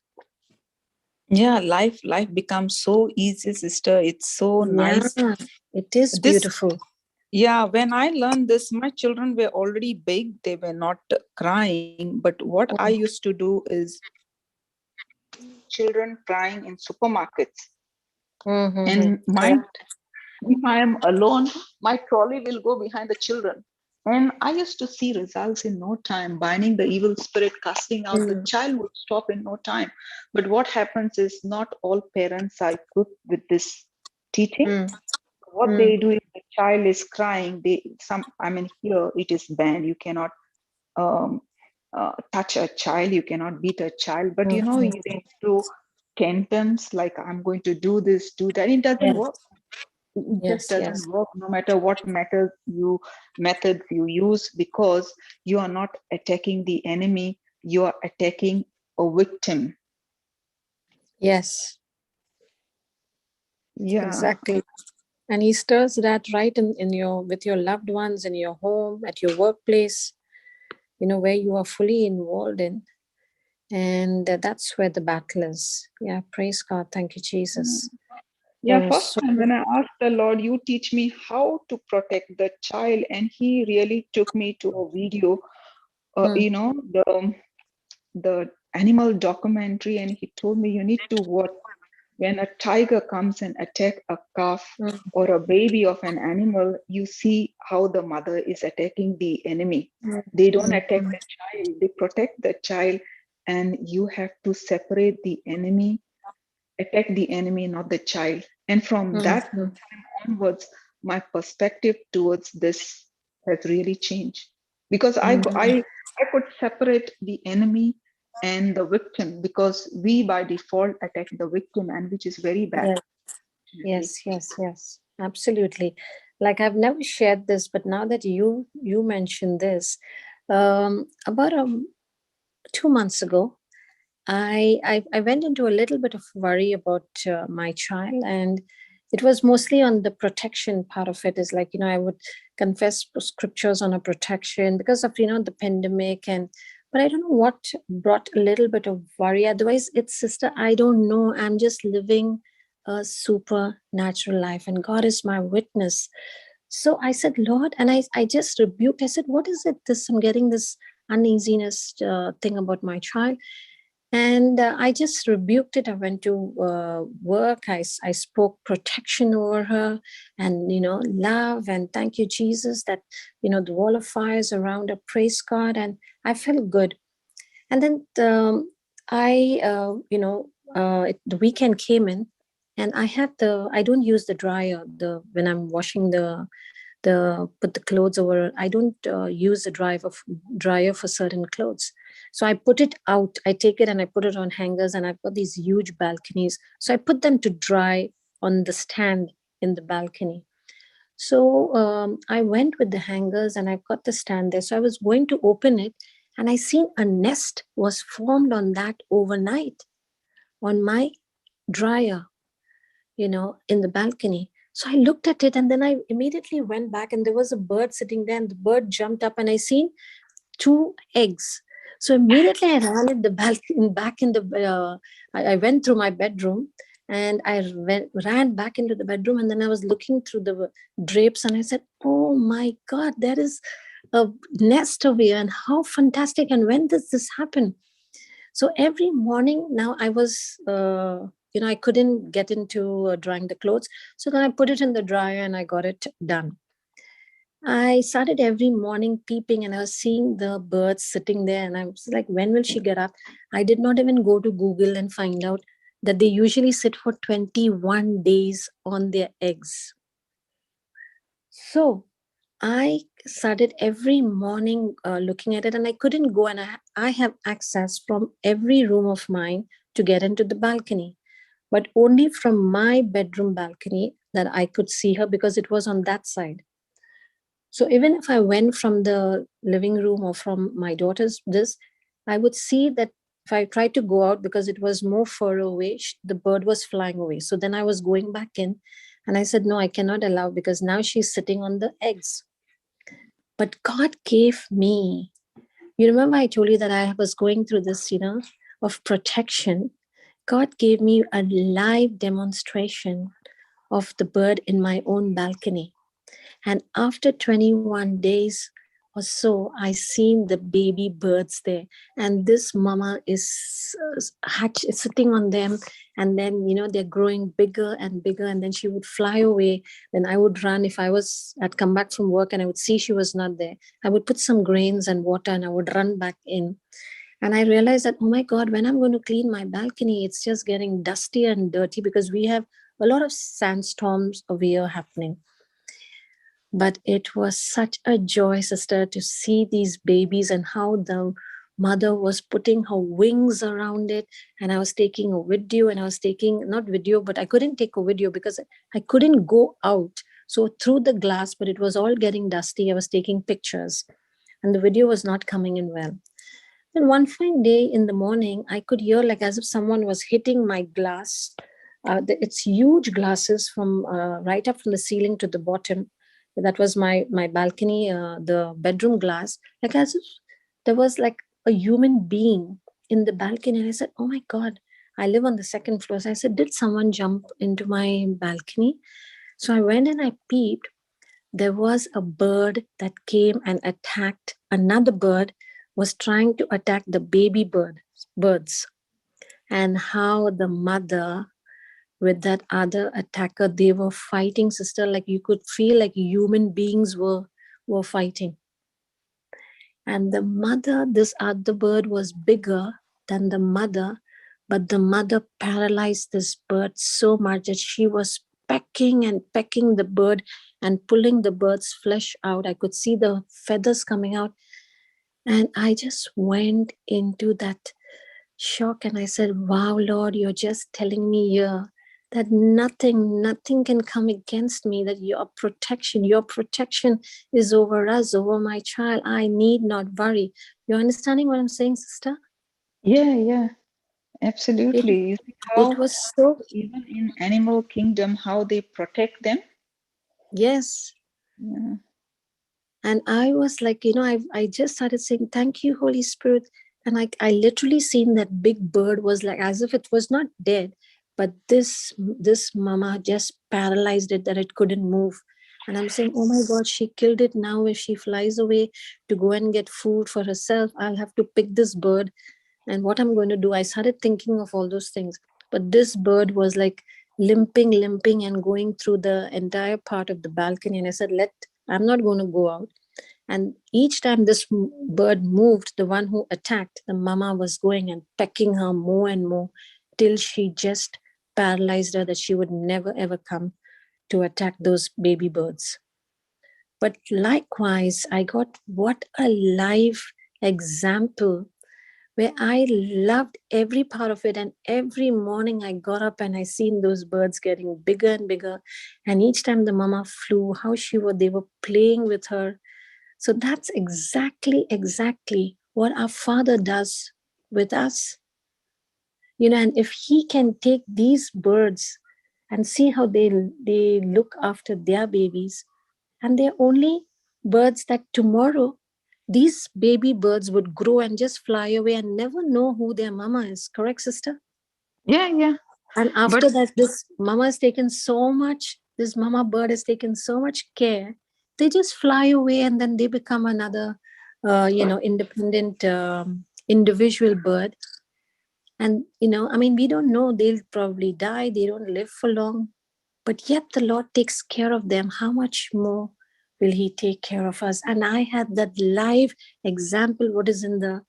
Speaker 8: Yeah, life becomes so easy, sister. It's so nice.
Speaker 4: It is beautiful.
Speaker 8: Yeah, when I learned this, my children were already big. They were not crying. But what I used to do is
Speaker 2: children crying in supermarkets.
Speaker 4: Mm-hmm.
Speaker 2: And if I am alone, my trolley will go behind the children. And I used to see results in no time, binding the evil spirit, casting out. The child would stop in no time. But what happens is not all parents are equipped with this teaching. What they do is the child is crying. Here it is banned. You cannot touch a child. You cannot beat a child. But you they do tantrums like, I'm going to do this, do that. It doesn't work. It just doesn't work, no matter what methods you use, because you are not attacking the enemy, you are attacking a victim.
Speaker 4: Yes.
Speaker 2: Yeah.
Speaker 4: Exactly. And he stirs that right with your loved ones, in your home, at your workplace, where you are fully involved in. And that's where the battle is. Yeah, praise God. Thank you, Jesus.
Speaker 2: Yeah, first time when I asked the Lord, you teach me how to protect the child, and he really took me to a video, the animal documentary, and he told me, you need to watch when a tiger comes and attack a calf or a baby of an animal. You see how the mother is attacking the enemy. They don't attack the child, they protect the child, and you have to separate the enemy, attack the enemy, not the child. And from that time onwards, my perspective towards this has really changed, because I could separate the enemy and the victim, because we by default attack the victim, and which is very bad.
Speaker 4: Yes, absolutely. Like, I've never shared this, but now that you mentioned this, about 2 months ago, I went into a little bit of worry about my child, and it was mostly on the protection part of it. Is like, I would confess scriptures on a protection because of, the pandemic, but I don't know what brought a little bit of worry. Otherwise, it's, sister, I don't know. I'm just living a supernatural life, and God is my witness. So I said, Lord, and I just rebuked. I said, what is it? I'm getting this uneasiness thing about my child. And I just rebuked it. I went to work. I spoke protection over her, and, love, and thank you, Jesus, that, the wall of fire is around her. Praise God. And I felt good. And then the weekend came in, and I don't use the dryer, when I'm washing put the clothes over. I don't use the dryer for certain clothes. So I put it out. I take it and I put it on hangers, and I've got these huge balconies. So I put them to dry on the stand in the balcony. So I went with the hangers, and I've got the stand there. So I was going to open it, and I seen a nest was formed on that overnight on my dryer, in the balcony. So I looked at it, and then I immediately went back, and there was a bird sitting there, and the bird jumped up, and I seen 2 eggs. So immediately I ran at the balcony, back in the, I went through my bedroom, and I ran back into the bedroom, and then I was looking through the drapes, and I said, oh my God, there is a nest over here, and how fantastic. And when does this happen? So every morning now I was, I couldn't get into drying the clothes. So then I put it in the dryer, and I got it done. I started every morning peeping, and I was seeing the birds sitting there, and I was like, when will she get up? I did not even go to Google and find out that they usually sit for 21 days on their eggs. So I started every morning looking at it, and I couldn't go, and I have access from every room of mine to get into the balcony, but only from my bedroom balcony that I could see her, because it was on that side. So even if I went from the living room or from my daughter's I would see that if I tried to go out, because it was more further away, the bird was flying away. So then I was going back in, and I said, no, I cannot allow, because now she's sitting on the eggs. But God gave me, you remember I told you that I was going through this, of protection. God gave me a live demonstration of the bird in my own balcony. And after 21 days or so, I seen the baby birds there. And this mama is sitting on them. And then, they're growing bigger and bigger. And then she would fly away. Then I would run. If I'd come back from work and I would see she was not there, I would put some grains and water, and I would run back in. And I realized that, oh my God, when I'm going to clean my balcony, it's just getting dusty and dirty, because we have a lot of sandstorms over here happening. But it was such a joy, sister, to see these babies, and how the mother was putting her wings around it. And I was taking a video, and I was taking, not video, but I couldn't take a video because I couldn't go out. So through the glass, but it was all getting dusty. I was taking pictures, and the video was not coming in well. Then one fine day in the morning, I could hear like as if someone was hitting my glass. It's huge glasses from right up from the ceiling to the bottom. That was my balcony, the bedroom glass, like as if there was like a human being in the balcony. And I said, oh my God, I live on the second floor. So I said, did someone jump into my balcony? So I went and I peeped. There was a bird that came and attacked another bird, was trying to attack the baby birds. And how the mother with that other attacker, they were fighting, sister, like you could feel like human beings were fighting. And the mother, this other bird was bigger than the mother, but the mother paralyzed this bird so much that she was pecking the bird and pulling the bird's flesh out. I could see the feathers coming out. And I just went into that shock, and I said, wow, Lord, you're just telling me here that nothing can come against me, that your protection is over us, over my child. I need not worry. You're understanding what I'm saying, sister?
Speaker 2: Yeah, absolutely. You see
Speaker 4: It
Speaker 2: how
Speaker 4: was so,
Speaker 2: even in animal kingdom, how they protect them.
Speaker 4: yes.
Speaker 2: Yeah.
Speaker 4: And I was like, I just started saying, thank you, Holy Spirit. And I literally seen that big bird was like, as if it was not dead, but this mama just paralyzed it that it couldn't move. And I'm saying, oh my God, she killed it. Now if she flies away to go and get food for herself, I'll have to pick this bird. And what I'm going to do, I started thinking of all those things. But this bird was like limping, and going through the entire part of the balcony. And I said, I'm not going to go out. And each time this bird moved, the one who attacked, the mama was going and pecking her more and more till she just paralyzed her that she would never ever come to attack those baby birds. But likewise, I got what a live example where I loved every part of it. And every morning I got up and I seen those birds getting bigger and bigger. And each time the mama flew, how they were playing with her. So that's exactly what our Father does with us. And if he can take these birds and see how they look after their babies, and they're only birds that tomorrow these baby birds would grow and just fly away and never know who their mama is. Correct, sister?
Speaker 2: Yeah.
Speaker 4: And after that, this mama has taken so much, this mama bird has taken so much care, they just fly away and then they become another, independent individual bird. And, we don't know, they'll probably die, they don't live for long, but yet the Lord takes care of them. How much more will he take care of us? And I had that live example, what is in the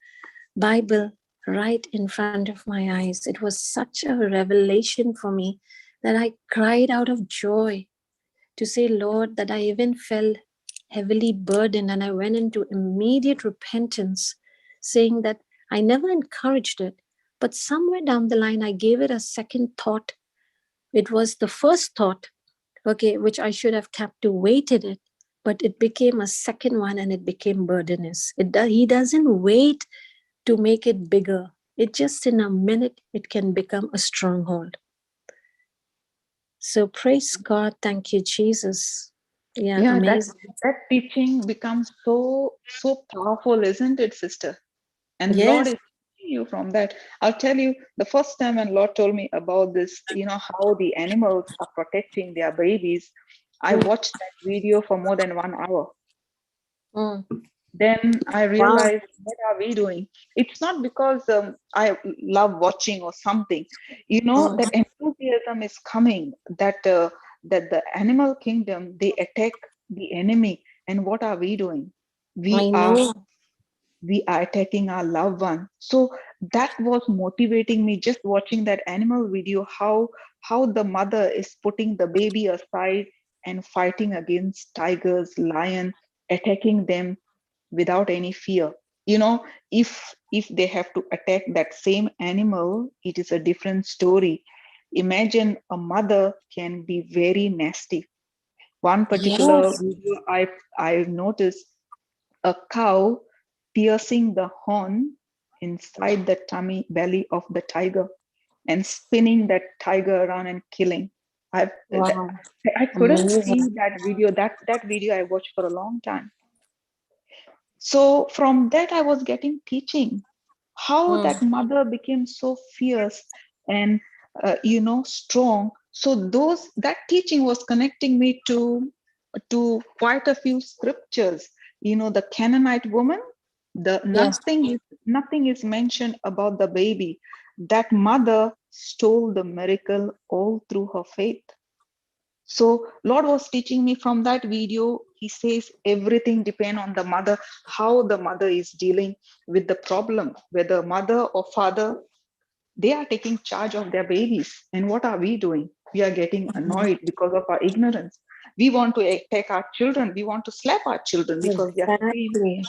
Speaker 4: Bible, right in front of my eyes. It was such a revelation for me that I cried out of joy to say, Lord, that I even felt heavily burdened, and I went into immediate repentance, saying that I never encouraged it, but somewhere down the line, I gave it a second thought. It was the first thought, okay, which I should have kept to weighted it, but it became a second one and it became burdenous. He doesn't wait to make it bigger. It just in a minute, it can become a stronghold. So praise God. Thank you, Jesus. Yeah, amazing.
Speaker 2: That teaching becomes so powerful, isn't it, sister? And
Speaker 4: Yes.
Speaker 2: Lord is teaching you from that. I'll tell you, the first time when Lord told me about this, how the animals are protecting their babies, I watched that video for more than 1 hour. Then I realized, what are we doing? It's not because I love watching or something. That enthusiasm is coming, that the animal kingdom, they attack the enemy. And what are we doing? We are attacking our loved one. So that was motivating me, just watching that animal video, how the mother is putting the baby aside and fighting against tigers, lion, attacking them without any fear. If they have to attack that same animal, it is a different story. Imagine a mother can be very nasty. One particular video I noticed, a cow piercing the horn inside the belly of the tiger and spinning that tiger around and killing. I couldn't see that video. That video I watched for a long time. So from that, I was getting teaching how that mother became so fierce and strong. So that teaching was connecting me to quite a few scriptures. The Canaanite woman, nothing is mentioned about the baby. That mother stole the miracle all through her faith. So Lord was teaching me from that video. He says everything depends on the mother, how the mother is dealing with the problem, whether mother or father, they are taking charge of their babies. And what are we doing? We are getting annoyed because of our ignorance. We want to attack our children. We want to slap our children because they are screaming.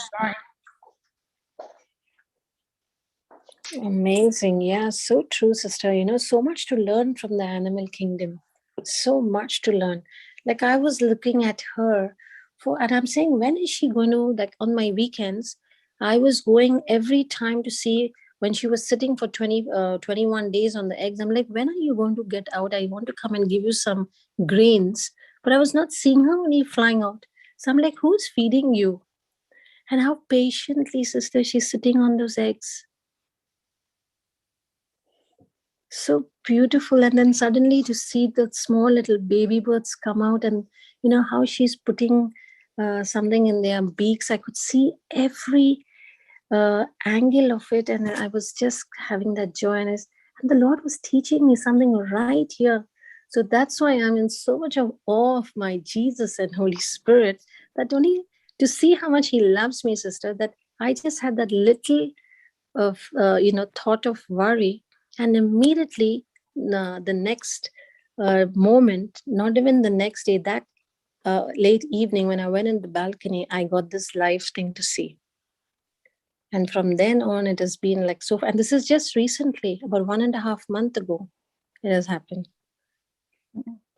Speaker 4: Amazing. Yeah, so true, sister. So much to learn from the animal kingdom. So much to learn. Like I was looking at her and I'm saying, when is she going to, like on my weekends, I was going every time to see when she was sitting for 21 days on the eggs, I'm like, when are you going to get out? I want to come and give you some grains. But I was not seeing her only flying out. So I'm like, who's feeding you? And how patiently, sister, she's sitting on those eggs. So beautiful. And then suddenly to see the small little baby birds come out, and you know how she's putting something in their beaks. I could see every angle of it, and I was just having that joy. And the Lord was teaching me something right here. So that's why I'm in so much of awe of my Jesus and Holy Spirit, that only to see how much He loves me, sister, that I just had that little of thought of worry, and immediately the next moment, not even the next day, that late evening when I went in the balcony, I got this live thing to see. And from then on, it has been like so. And this is just recently, about 1.5 months ago, it has happened.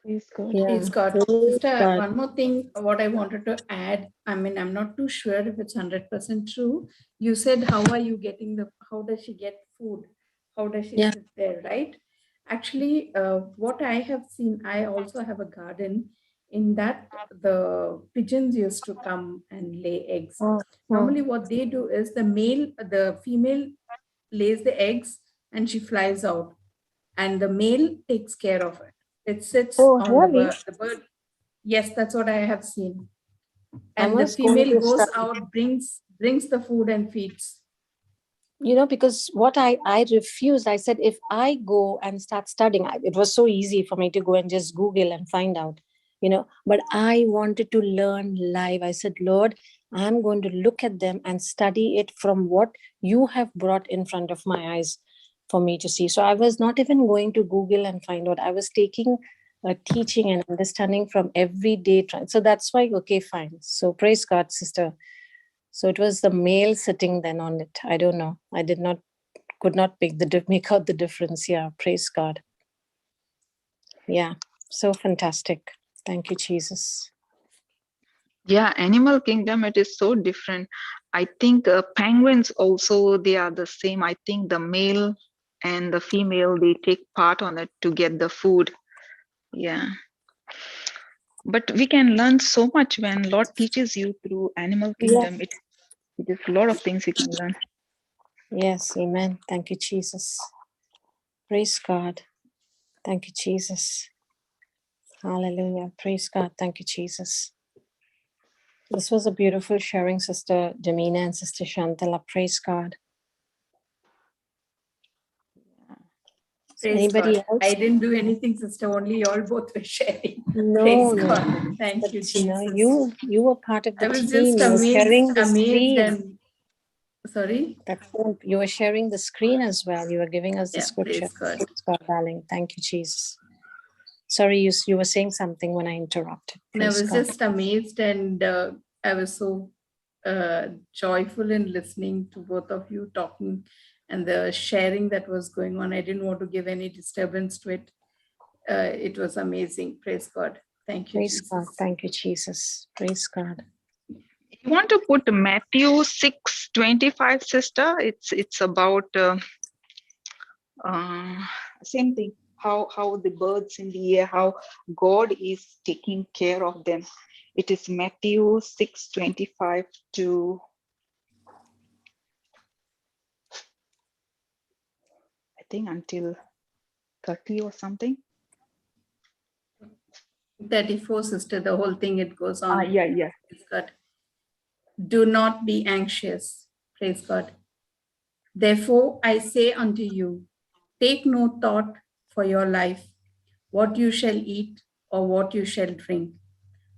Speaker 2: Praise God.
Speaker 4: Yeah.
Speaker 3: Praise God.
Speaker 4: Praise
Speaker 3: Sister,
Speaker 4: God.
Speaker 3: one more thing, what I wanted to add, I mean, I'm not too sure if it's 100% true. You said, how does she get food? How does she sit there, right? Actually, what I have seen, I also have a garden. In that, the pigeons used to come and lay eggs. Normally what they do is the female lays the eggs and she flies out, and the male takes care of it. It sits on
Speaker 4: really?
Speaker 3: the bird. Yes, that's what I have seen.
Speaker 4: I
Speaker 3: And the
Speaker 4: must go
Speaker 3: female
Speaker 4: to
Speaker 3: goes
Speaker 4: study.
Speaker 3: out, brings the food and feeds.
Speaker 4: You know, because what I refused, I said, if I go and start studying, it was so easy for me to go and just Google and find out, but I wanted to learn live. I said, Lord, I'm going to look at them and study it from what you have brought in front of my eyes for me to see. So I was not even going to Google and find out. I was taking teaching and understanding from everyday. So that's why, okay, fine. So praise God, sister. So it was the male sitting then on it. I don't know. I could not make out the difference. Yeah, praise God. Yeah, so fantastic. Thank you, Jesus.
Speaker 2: Yeah, animal kingdom, it is so different. I think penguins also, they are the same. I think the male and the female, they take part on it to get the food. Yeah. But we can learn so much when Lord teaches you through animal kingdom. It is a lot of things you can learn.
Speaker 4: Yes, amen. Thank you, Jesus. Praise God. Thank you, Jesus. Hallelujah. Praise God. Thank you, Jesus. This was a beautiful sharing, Sister Jamina and Sister Shantala. Praise God.
Speaker 3: Praise
Speaker 4: Anybody
Speaker 3: God.
Speaker 4: else?
Speaker 3: I didn't do anything, sister. Only you all both were sharing.
Speaker 4: No,
Speaker 3: Praise
Speaker 4: no.
Speaker 3: God. Thank
Speaker 4: But,
Speaker 3: you, Jesus.
Speaker 4: you were part of the
Speaker 3: I was
Speaker 4: team.
Speaker 3: just
Speaker 4: You were sharing
Speaker 3: amazed
Speaker 4: the screen.
Speaker 3: and sorry.
Speaker 4: You were sharing the screen as well. You were giving us the scripture.
Speaker 3: Praise God.
Speaker 4: Praise God, darling. Thank you, Jesus. Sorry, you were saying something when I interrupted.
Speaker 3: And I
Speaker 4: Praise
Speaker 3: was
Speaker 4: God.
Speaker 3: just amazed, and I was so joyful in listening to both of you talking and the sharing that was going on. I didn't want to give any disturbance to it. It was amazing. Praise God. Thank you,
Speaker 4: Praise
Speaker 3: Jesus.
Speaker 4: God. Thank you, Jesus. Praise God.
Speaker 2: You want to put Matthew 6:25, sister? It's about same thing. How the birds in the air, how God is taking care of them. It is Matthew 6:25 to, I think, until 30 or something.
Speaker 3: 34, sister, the whole thing, it goes on.
Speaker 2: Yeah.
Speaker 3: Praise God. Do not be anxious. Praise God. Therefore, I say unto you, take no thought for your life, what you shall eat or what you shall drink,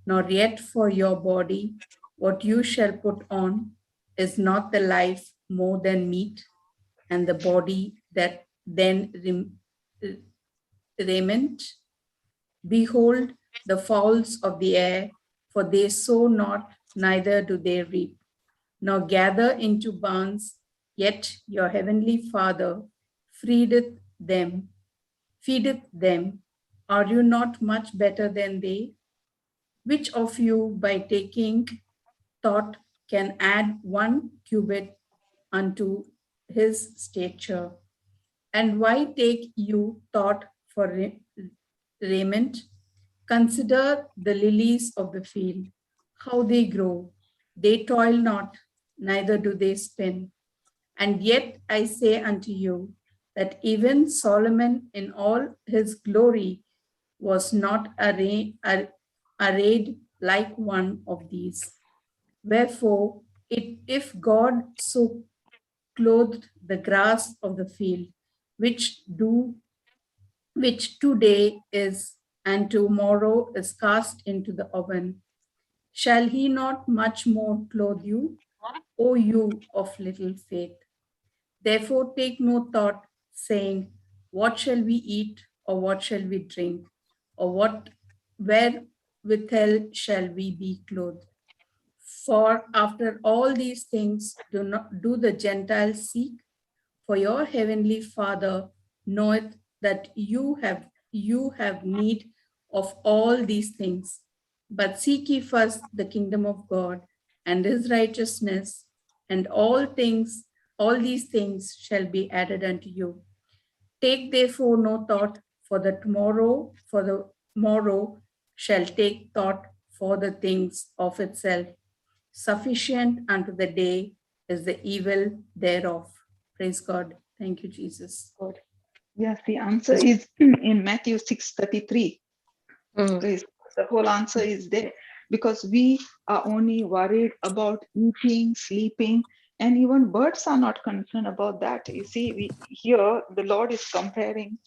Speaker 3: nor yet for your body, what you shall put on. Is not the life more than meat, and the body that than raiment? Behold the fowls of the air, for they sow not, neither do they reap, nor gather into barns, yet your heavenly Father feedeth them. Are you not much better than they? Which of you, by taking thought, can add 1 cubit unto his stature. And why take you thought for raiment? Consider the lilies of the field, how they grow. They toil not, neither do they spin. And yet I say unto you that even Solomon in all his glory was not arrayed like one of these. Wherefore, if God so clothed the grass of the field, which today is and tomorrow is cast into the oven, shall he not much more clothe you, O you of little faith? Therefore take no thought, saying, what shall we eat, or what shall we drink, or wherewithal shall we be clothed? For after all these things do the Gentiles seek, for your heavenly Father knoweth that you have need of all these things. But seek ye first the kingdom of God and his righteousness, and all these things shall be added unto you. Take therefore no thought for the morrow shall take thought for the things of itself. Sufficient unto the day is the evil thereof. Praise God. Thank you, Jesus.
Speaker 2: God. Yes, the answer is in Matthew 6:33. The whole answer is there, because we are only worried about eating, sleeping, and even birds are not concerned about that. You see, here the Lord is comparing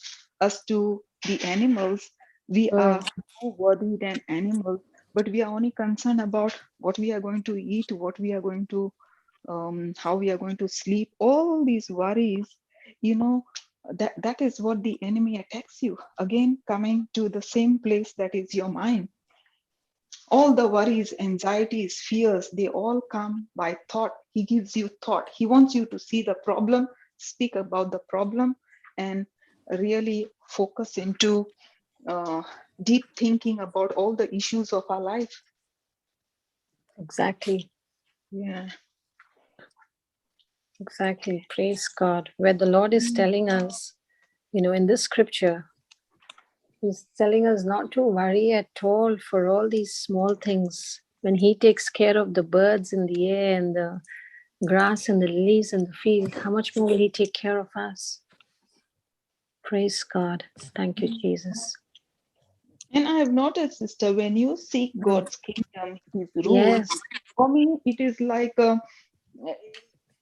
Speaker 2: us to the animals. We are more worthy than animals, but we are only concerned about what we are going to eat, what we are going to, how we are going to sleep. All these worries, that is what the enemy attacks you. Again, coming to the same place, that is your mind. All the worries, anxieties, fears, they all come by thought. He gives you thought. He wants you to see the problem, speak about the problem, and really focus into deep thinking about all the issues of our life.
Speaker 4: Exactly.
Speaker 2: Yeah.
Speaker 4: Exactly. Praise God. Where the Lord is telling us, in this scripture, He's telling us not to worry at all for all these small things. When He takes care of the birds in the air and the grass and the lilies in the field, how much more will He take care of us? Praise God. Thank you, Jesus.
Speaker 2: And I have noticed, sister, when you seek God's kingdom, His rules,
Speaker 4: Yes.
Speaker 2: for me, it is like,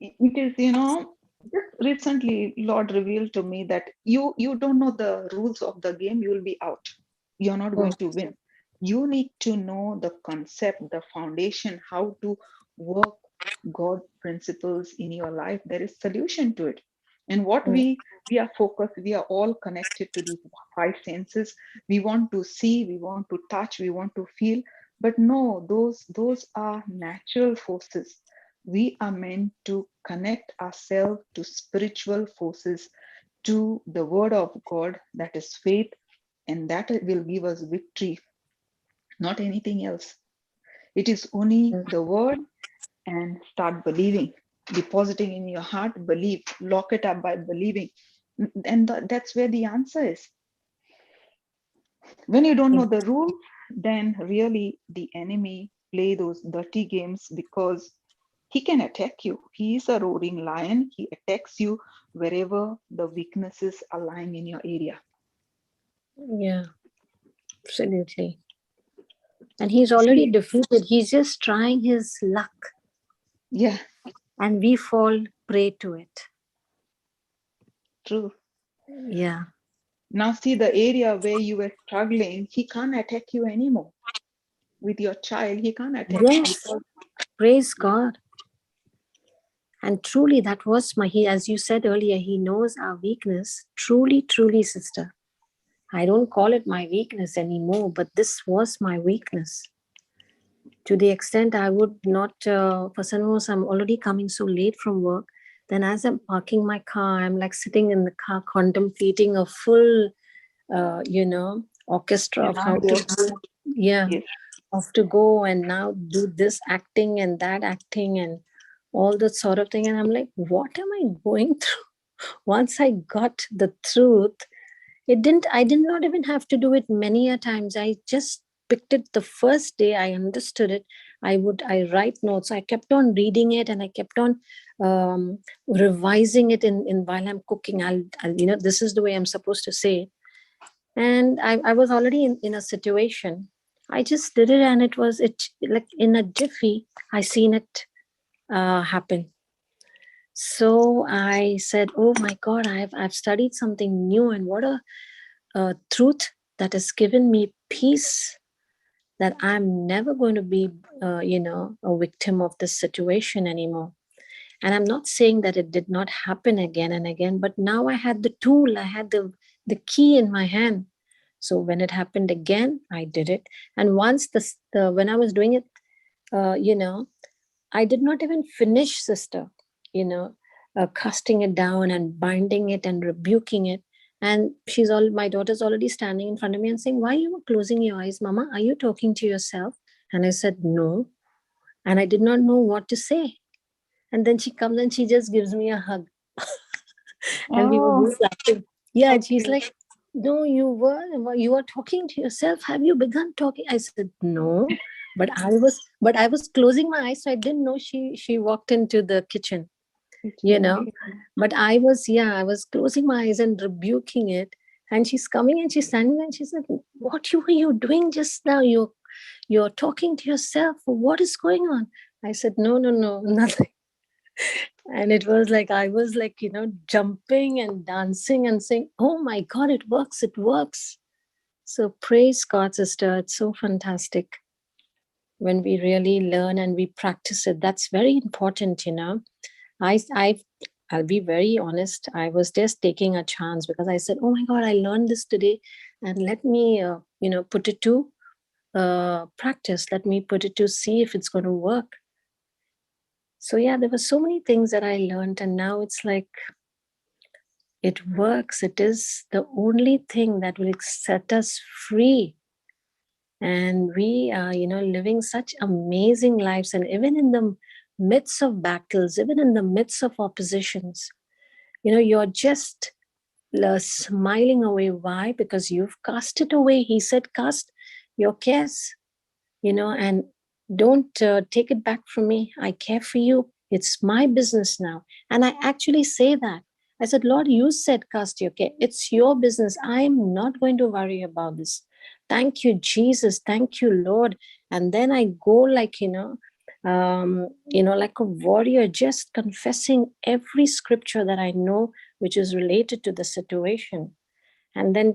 Speaker 2: it is, just recently, Lord revealed to me that you don't know the rules of the game, you will be out. You're not going to win. You need to know the concept, the foundation, how to work God's principles in your life. There is solution to it. And what we are focused, we are all connected to these five senses. We want to see, we want to touch, we want to feel. But no, those are natural forces. We are meant to connect ourselves to spiritual forces, to the word of God, that is faith, and that will give us victory, not anything else. It is only the word, and start believing, depositing in your heart, believe, lock it up by believing. And that's where the answer is. When you don't know the rule, then really the enemy play those dirty games, because he can attack you. He is a roaring lion. He attacks you wherever the weaknesses are lying in your area.
Speaker 4: Yeah, absolutely. And he's already defeated. He's just trying his luck.
Speaker 2: Yeah.
Speaker 4: And we fall prey to it.
Speaker 2: True.
Speaker 4: Yeah.
Speaker 2: Now see, the area where you were struggling, he can't attack you anymore. With your child, he can't attack you.
Speaker 4: Yes. Praise God. And truly, that was as you said earlier, he knows our weakness. Truly, truly, sister. I don't call it my weakness anymore, but this was my weakness. To the extent I would not, for some, I'm already coming so late from work. Then as I'm parking my car, I'm like sitting in the car contemplating a full, orchestra of how to go. Yeah. Yes. Of to go and now do this acting and that acting and all that sort of thing. And I'm like, what am I going through? Once I got the truth, I did not even have to do it many a times. I just picked it the first day I understood it. I write notes. I kept on reading it, and I kept on revising it in while I'm cooking. I'll this is the way I'm supposed to say it. And I was already in a situation. I just did it, and it like in a jiffy, I seen it happen. So I said, oh my God, I've studied something new, and what a truth that has given me peace, that I'm never going to be, a victim of this situation anymore. And I'm not saying that it did not happen again and again, but now I had the tool, I had the key in my hand. So when it happened again, I did it. And once when I was doing it, I did not even finish, sister, casting it down and binding it and rebuking it. And my daughter's already standing in front of me and saying, why are you closing your eyes, Mama? Are you talking to yourself? And I said, no. And I did not know what to say. And then she comes and she just gives me a hug. And we were both laughing. Yeah, okay. She's like, no, you were talking to yourself. Have you begun talking? I said, no. But I was closing my eyes, so I didn't know she walked into the kitchen. But I was closing my eyes and rebuking it. And she's coming and she's standing there and she said, what were you doing just now? You're talking to yourself. What is going on? I said, no, nothing. And it was like, I was like, jumping and dancing and saying, oh my God, it works. So praise God, sister. It's so fantastic when we really learn and we practice it. That's very important, I'll be very honest. I was just taking a chance because I said, oh my God, I learned this today, and let me, put it to practice. Let me put it to see if it's going to work. So yeah, there were so many things that I learned, and now it's like, it works. It is the only thing that will set us free. And we are, living such amazing lives. And even in the midst of battles, even in the midst of oppositions, you're just smiling away. Why? Because you've cast it away. He said, cast your cares, and don't take it back from me. I care for you. It's my business now. And I actually say that. I said, Lord, you said cast your care. It's your business. I'm not going to worry about this. Thank you, Jesus. Thank you, Lord. And then I go like, like a warrior, just confessing every scripture that I know, which is related to the situation. And then,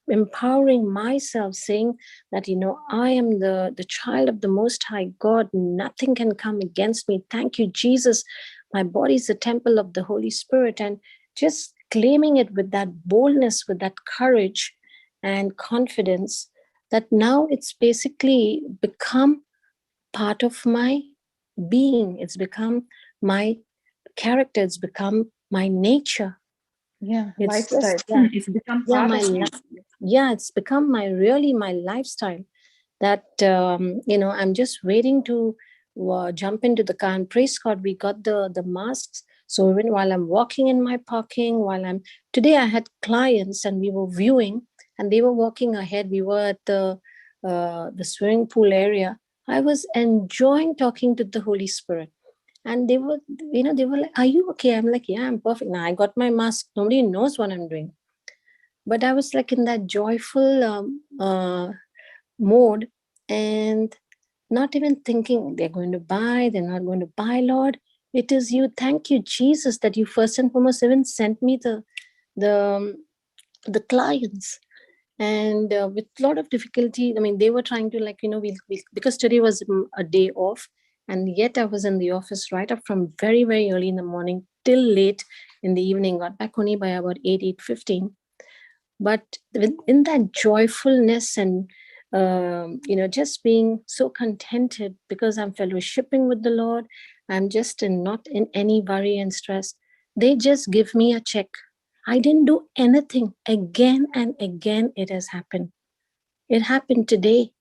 Speaker 4: empowering myself, saying that, I am the child of the Most High God. Nothing can come against me. Thank you, Jesus. My body is the temple of the Holy Spirit. And just claiming it with that boldness, with that courage and confidence, that now it's basically become part of my being. It's become my character. It's become my nature.
Speaker 2: Yeah,
Speaker 4: It's
Speaker 2: lifestyle.
Speaker 4: just, yeah,
Speaker 2: It's become part of you.
Speaker 4: It's become my lifestyle. That I'm just waiting to jump into the car. And praise God, we got the masks. So even while I'm walking in my parking, today I had clients and we were viewing, and they were walking ahead. We were at the swimming pool area. I was enjoying talking to the Holy Spirit. And they were like, are you okay? I'm like, yeah, I'm perfect. Now I got my mask. Nobody knows what I'm doing. But I was like in that joyful mode, and not even thinking they're going to buy, they're not going to buy, Lord. It is you. Thank you, Jesus, that you first and foremost even sent me the clients. And with a lot of difficulty, they were trying to because today was a day off. And yet I was in the office right up from very, very early in the morning till late in the evening, got back only by about 8:15. But in that joyfulness and, just being so contented because I'm fellowshipping with the Lord, I'm just not in any worry and stress. They just give me a check. I didn't do anything. Again and again, it has happened. It happened today.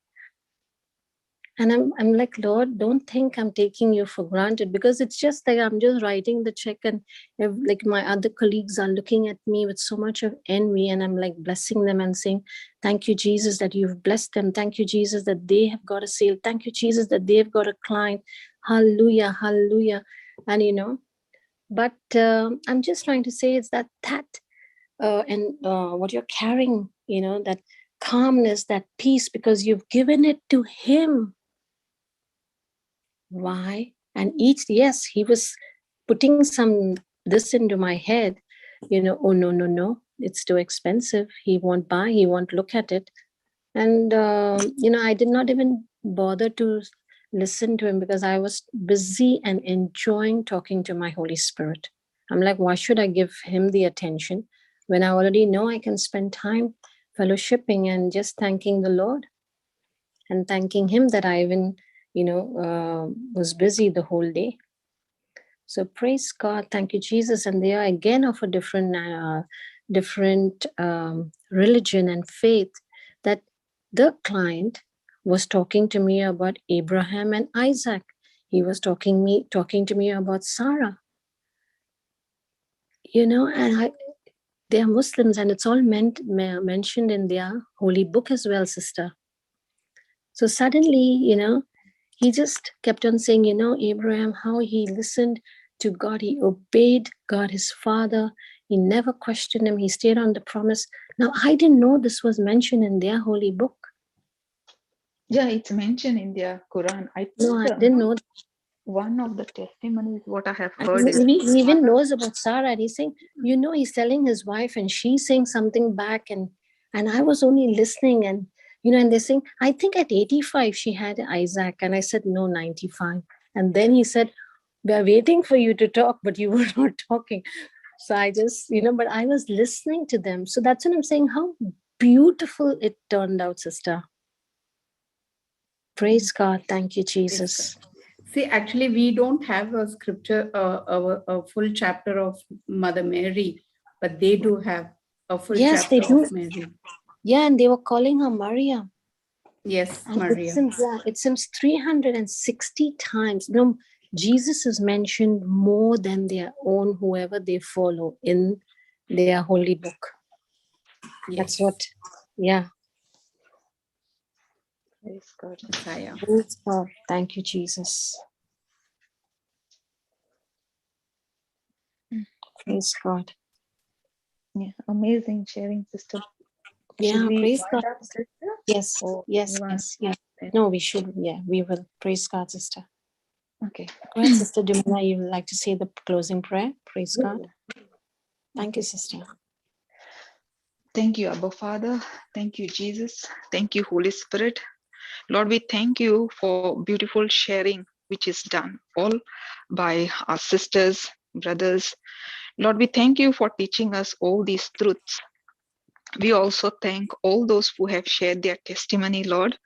Speaker 4: And I'm like, Lord, don't think I'm taking you for granted, because it's just like I'm just writing the check, and like my other colleagues are looking at me with so much of envy, and I'm like blessing them and saying, thank you, Jesus, that you've blessed them. Thank you, Jesus, that they have got a sale. Thank you, Jesus, that they've got a client. Hallelujah, hallelujah. And but I'm just trying to say is that and what you're carrying, that calmness, that peace, because you've given it to him. Why? And yes, he was putting this into my head, oh, no, it's too expensive. He won't buy, he won't look at it. And, I did not even bother to listen to him, because I was busy and enjoying talking to my Holy Spirit. I'm like, why should I give him the attention when I already know I can spend time fellowshipping and just thanking the Lord and thanking him that I even was busy the whole day. So praise God, thank you, Jesus. And they are again of a different religion and faith. That the client was talking to me about Abraham and Isaac. He was talking to me about Sarah. And they are Muslims, and it's all mentioned in their holy book as well, sister. So suddenly, he just kept on saying, Abraham, how he listened to God. He obeyed God, his father. He never questioned him. He stayed on the promise. Now, I didn't know this was mentioned in their holy book.
Speaker 2: Yeah, it's mentioned in their Quran. I
Speaker 4: didn't know.
Speaker 2: One of the testimonies, what I have heard is...
Speaker 4: He even knows about Sarah. And he's saying, he's telling his wife, and she's saying something back. And I was only listening, and and they're saying, I think at 85 she had Isaac. And I said, no, 95. And then he said, we're waiting for you to talk, but you were not talking. So I just, but I was listening to them. So that's what I'm saying, how beautiful it turned out, sister. Praise God. Thank you, Jesus.
Speaker 3: See, actually, we don't have a scripture, a full chapter of Mother Mary, but they do have a full chapter of Mary.
Speaker 4: Yeah, and they were calling her Maria.
Speaker 3: Yes,
Speaker 4: and
Speaker 3: Maria.
Speaker 4: It seems 360 times. Jesus is mentioned more than their own, whoever they follow in their holy book. Yes. That's what, yeah.
Speaker 2: Praise God.
Speaker 3: Messiah.
Speaker 4: Praise God. Thank you, Jesus. Praise God.
Speaker 2: Yeah, amazing sharing, sister.
Speaker 4: Yeah, praise God.
Speaker 2: Sister?
Speaker 4: Yes, yes. No, we should. Yeah, we will. Praise God, sister.
Speaker 2: Okay.
Speaker 4: Go ahead, Sister Dumina. You would like to say the closing prayer? Praise God. Thank you, sister.
Speaker 2: Thank you, Abba Father. Thank you, Jesus. Thank you, Holy Spirit. Lord, we thank you for beautiful sharing, which is done all by our sisters, brothers. Lord, we thank you for teaching us all these truths. We also thank all those who have shared their testimony, Lord.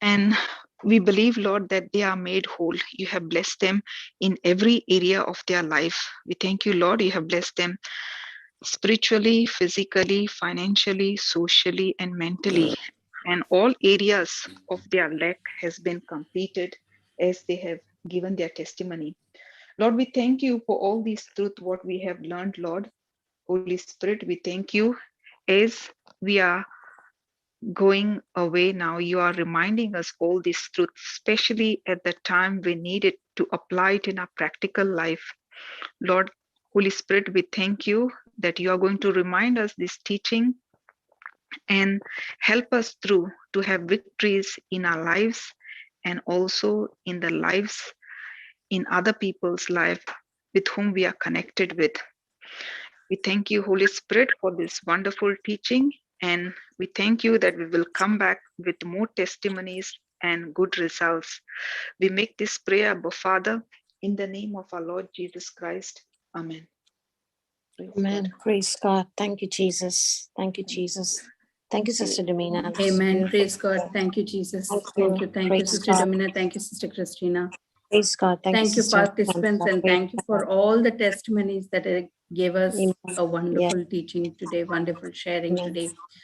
Speaker 2: And we believe, Lord, that they are made whole. You have blessed them in every area of their life. We thank you, Lord, you have blessed them spiritually, physically, financially, socially, and mentally. And all areas of their lack has been completed as they have given their testimony. Lord, we thank you for all these truth, what we have learned, Lord. Holy Spirit, we thank you as we are going away now. You are reminding us all these truths, especially at the time we need it to apply it in our practical life. Lord, Holy Spirit, we thank you that you are going to remind us this teaching and help us through to have victories in our lives and also in the lives in other people's life with whom we are connected with. We thank you, Holy Spirit, for this wonderful teaching, and we thank you that we will come back with more testimonies and good results. We make this prayer, Abba Father, in the name of our Lord Jesus Christ. Amen.
Speaker 4: Amen. Praise God. Thank you, Jesus. Thank you, Jesus. Thank you, Sister Domina.
Speaker 3: Amen. Praise God. Thank you, Jesus. Thank you. Thank you, Sister Domina. Thank you, Sister Christina.
Speaker 4: Praise God.
Speaker 3: Thank you, participants, and thank you for all the testimonies that gave us a wonderful teaching today, wonderful sharing today.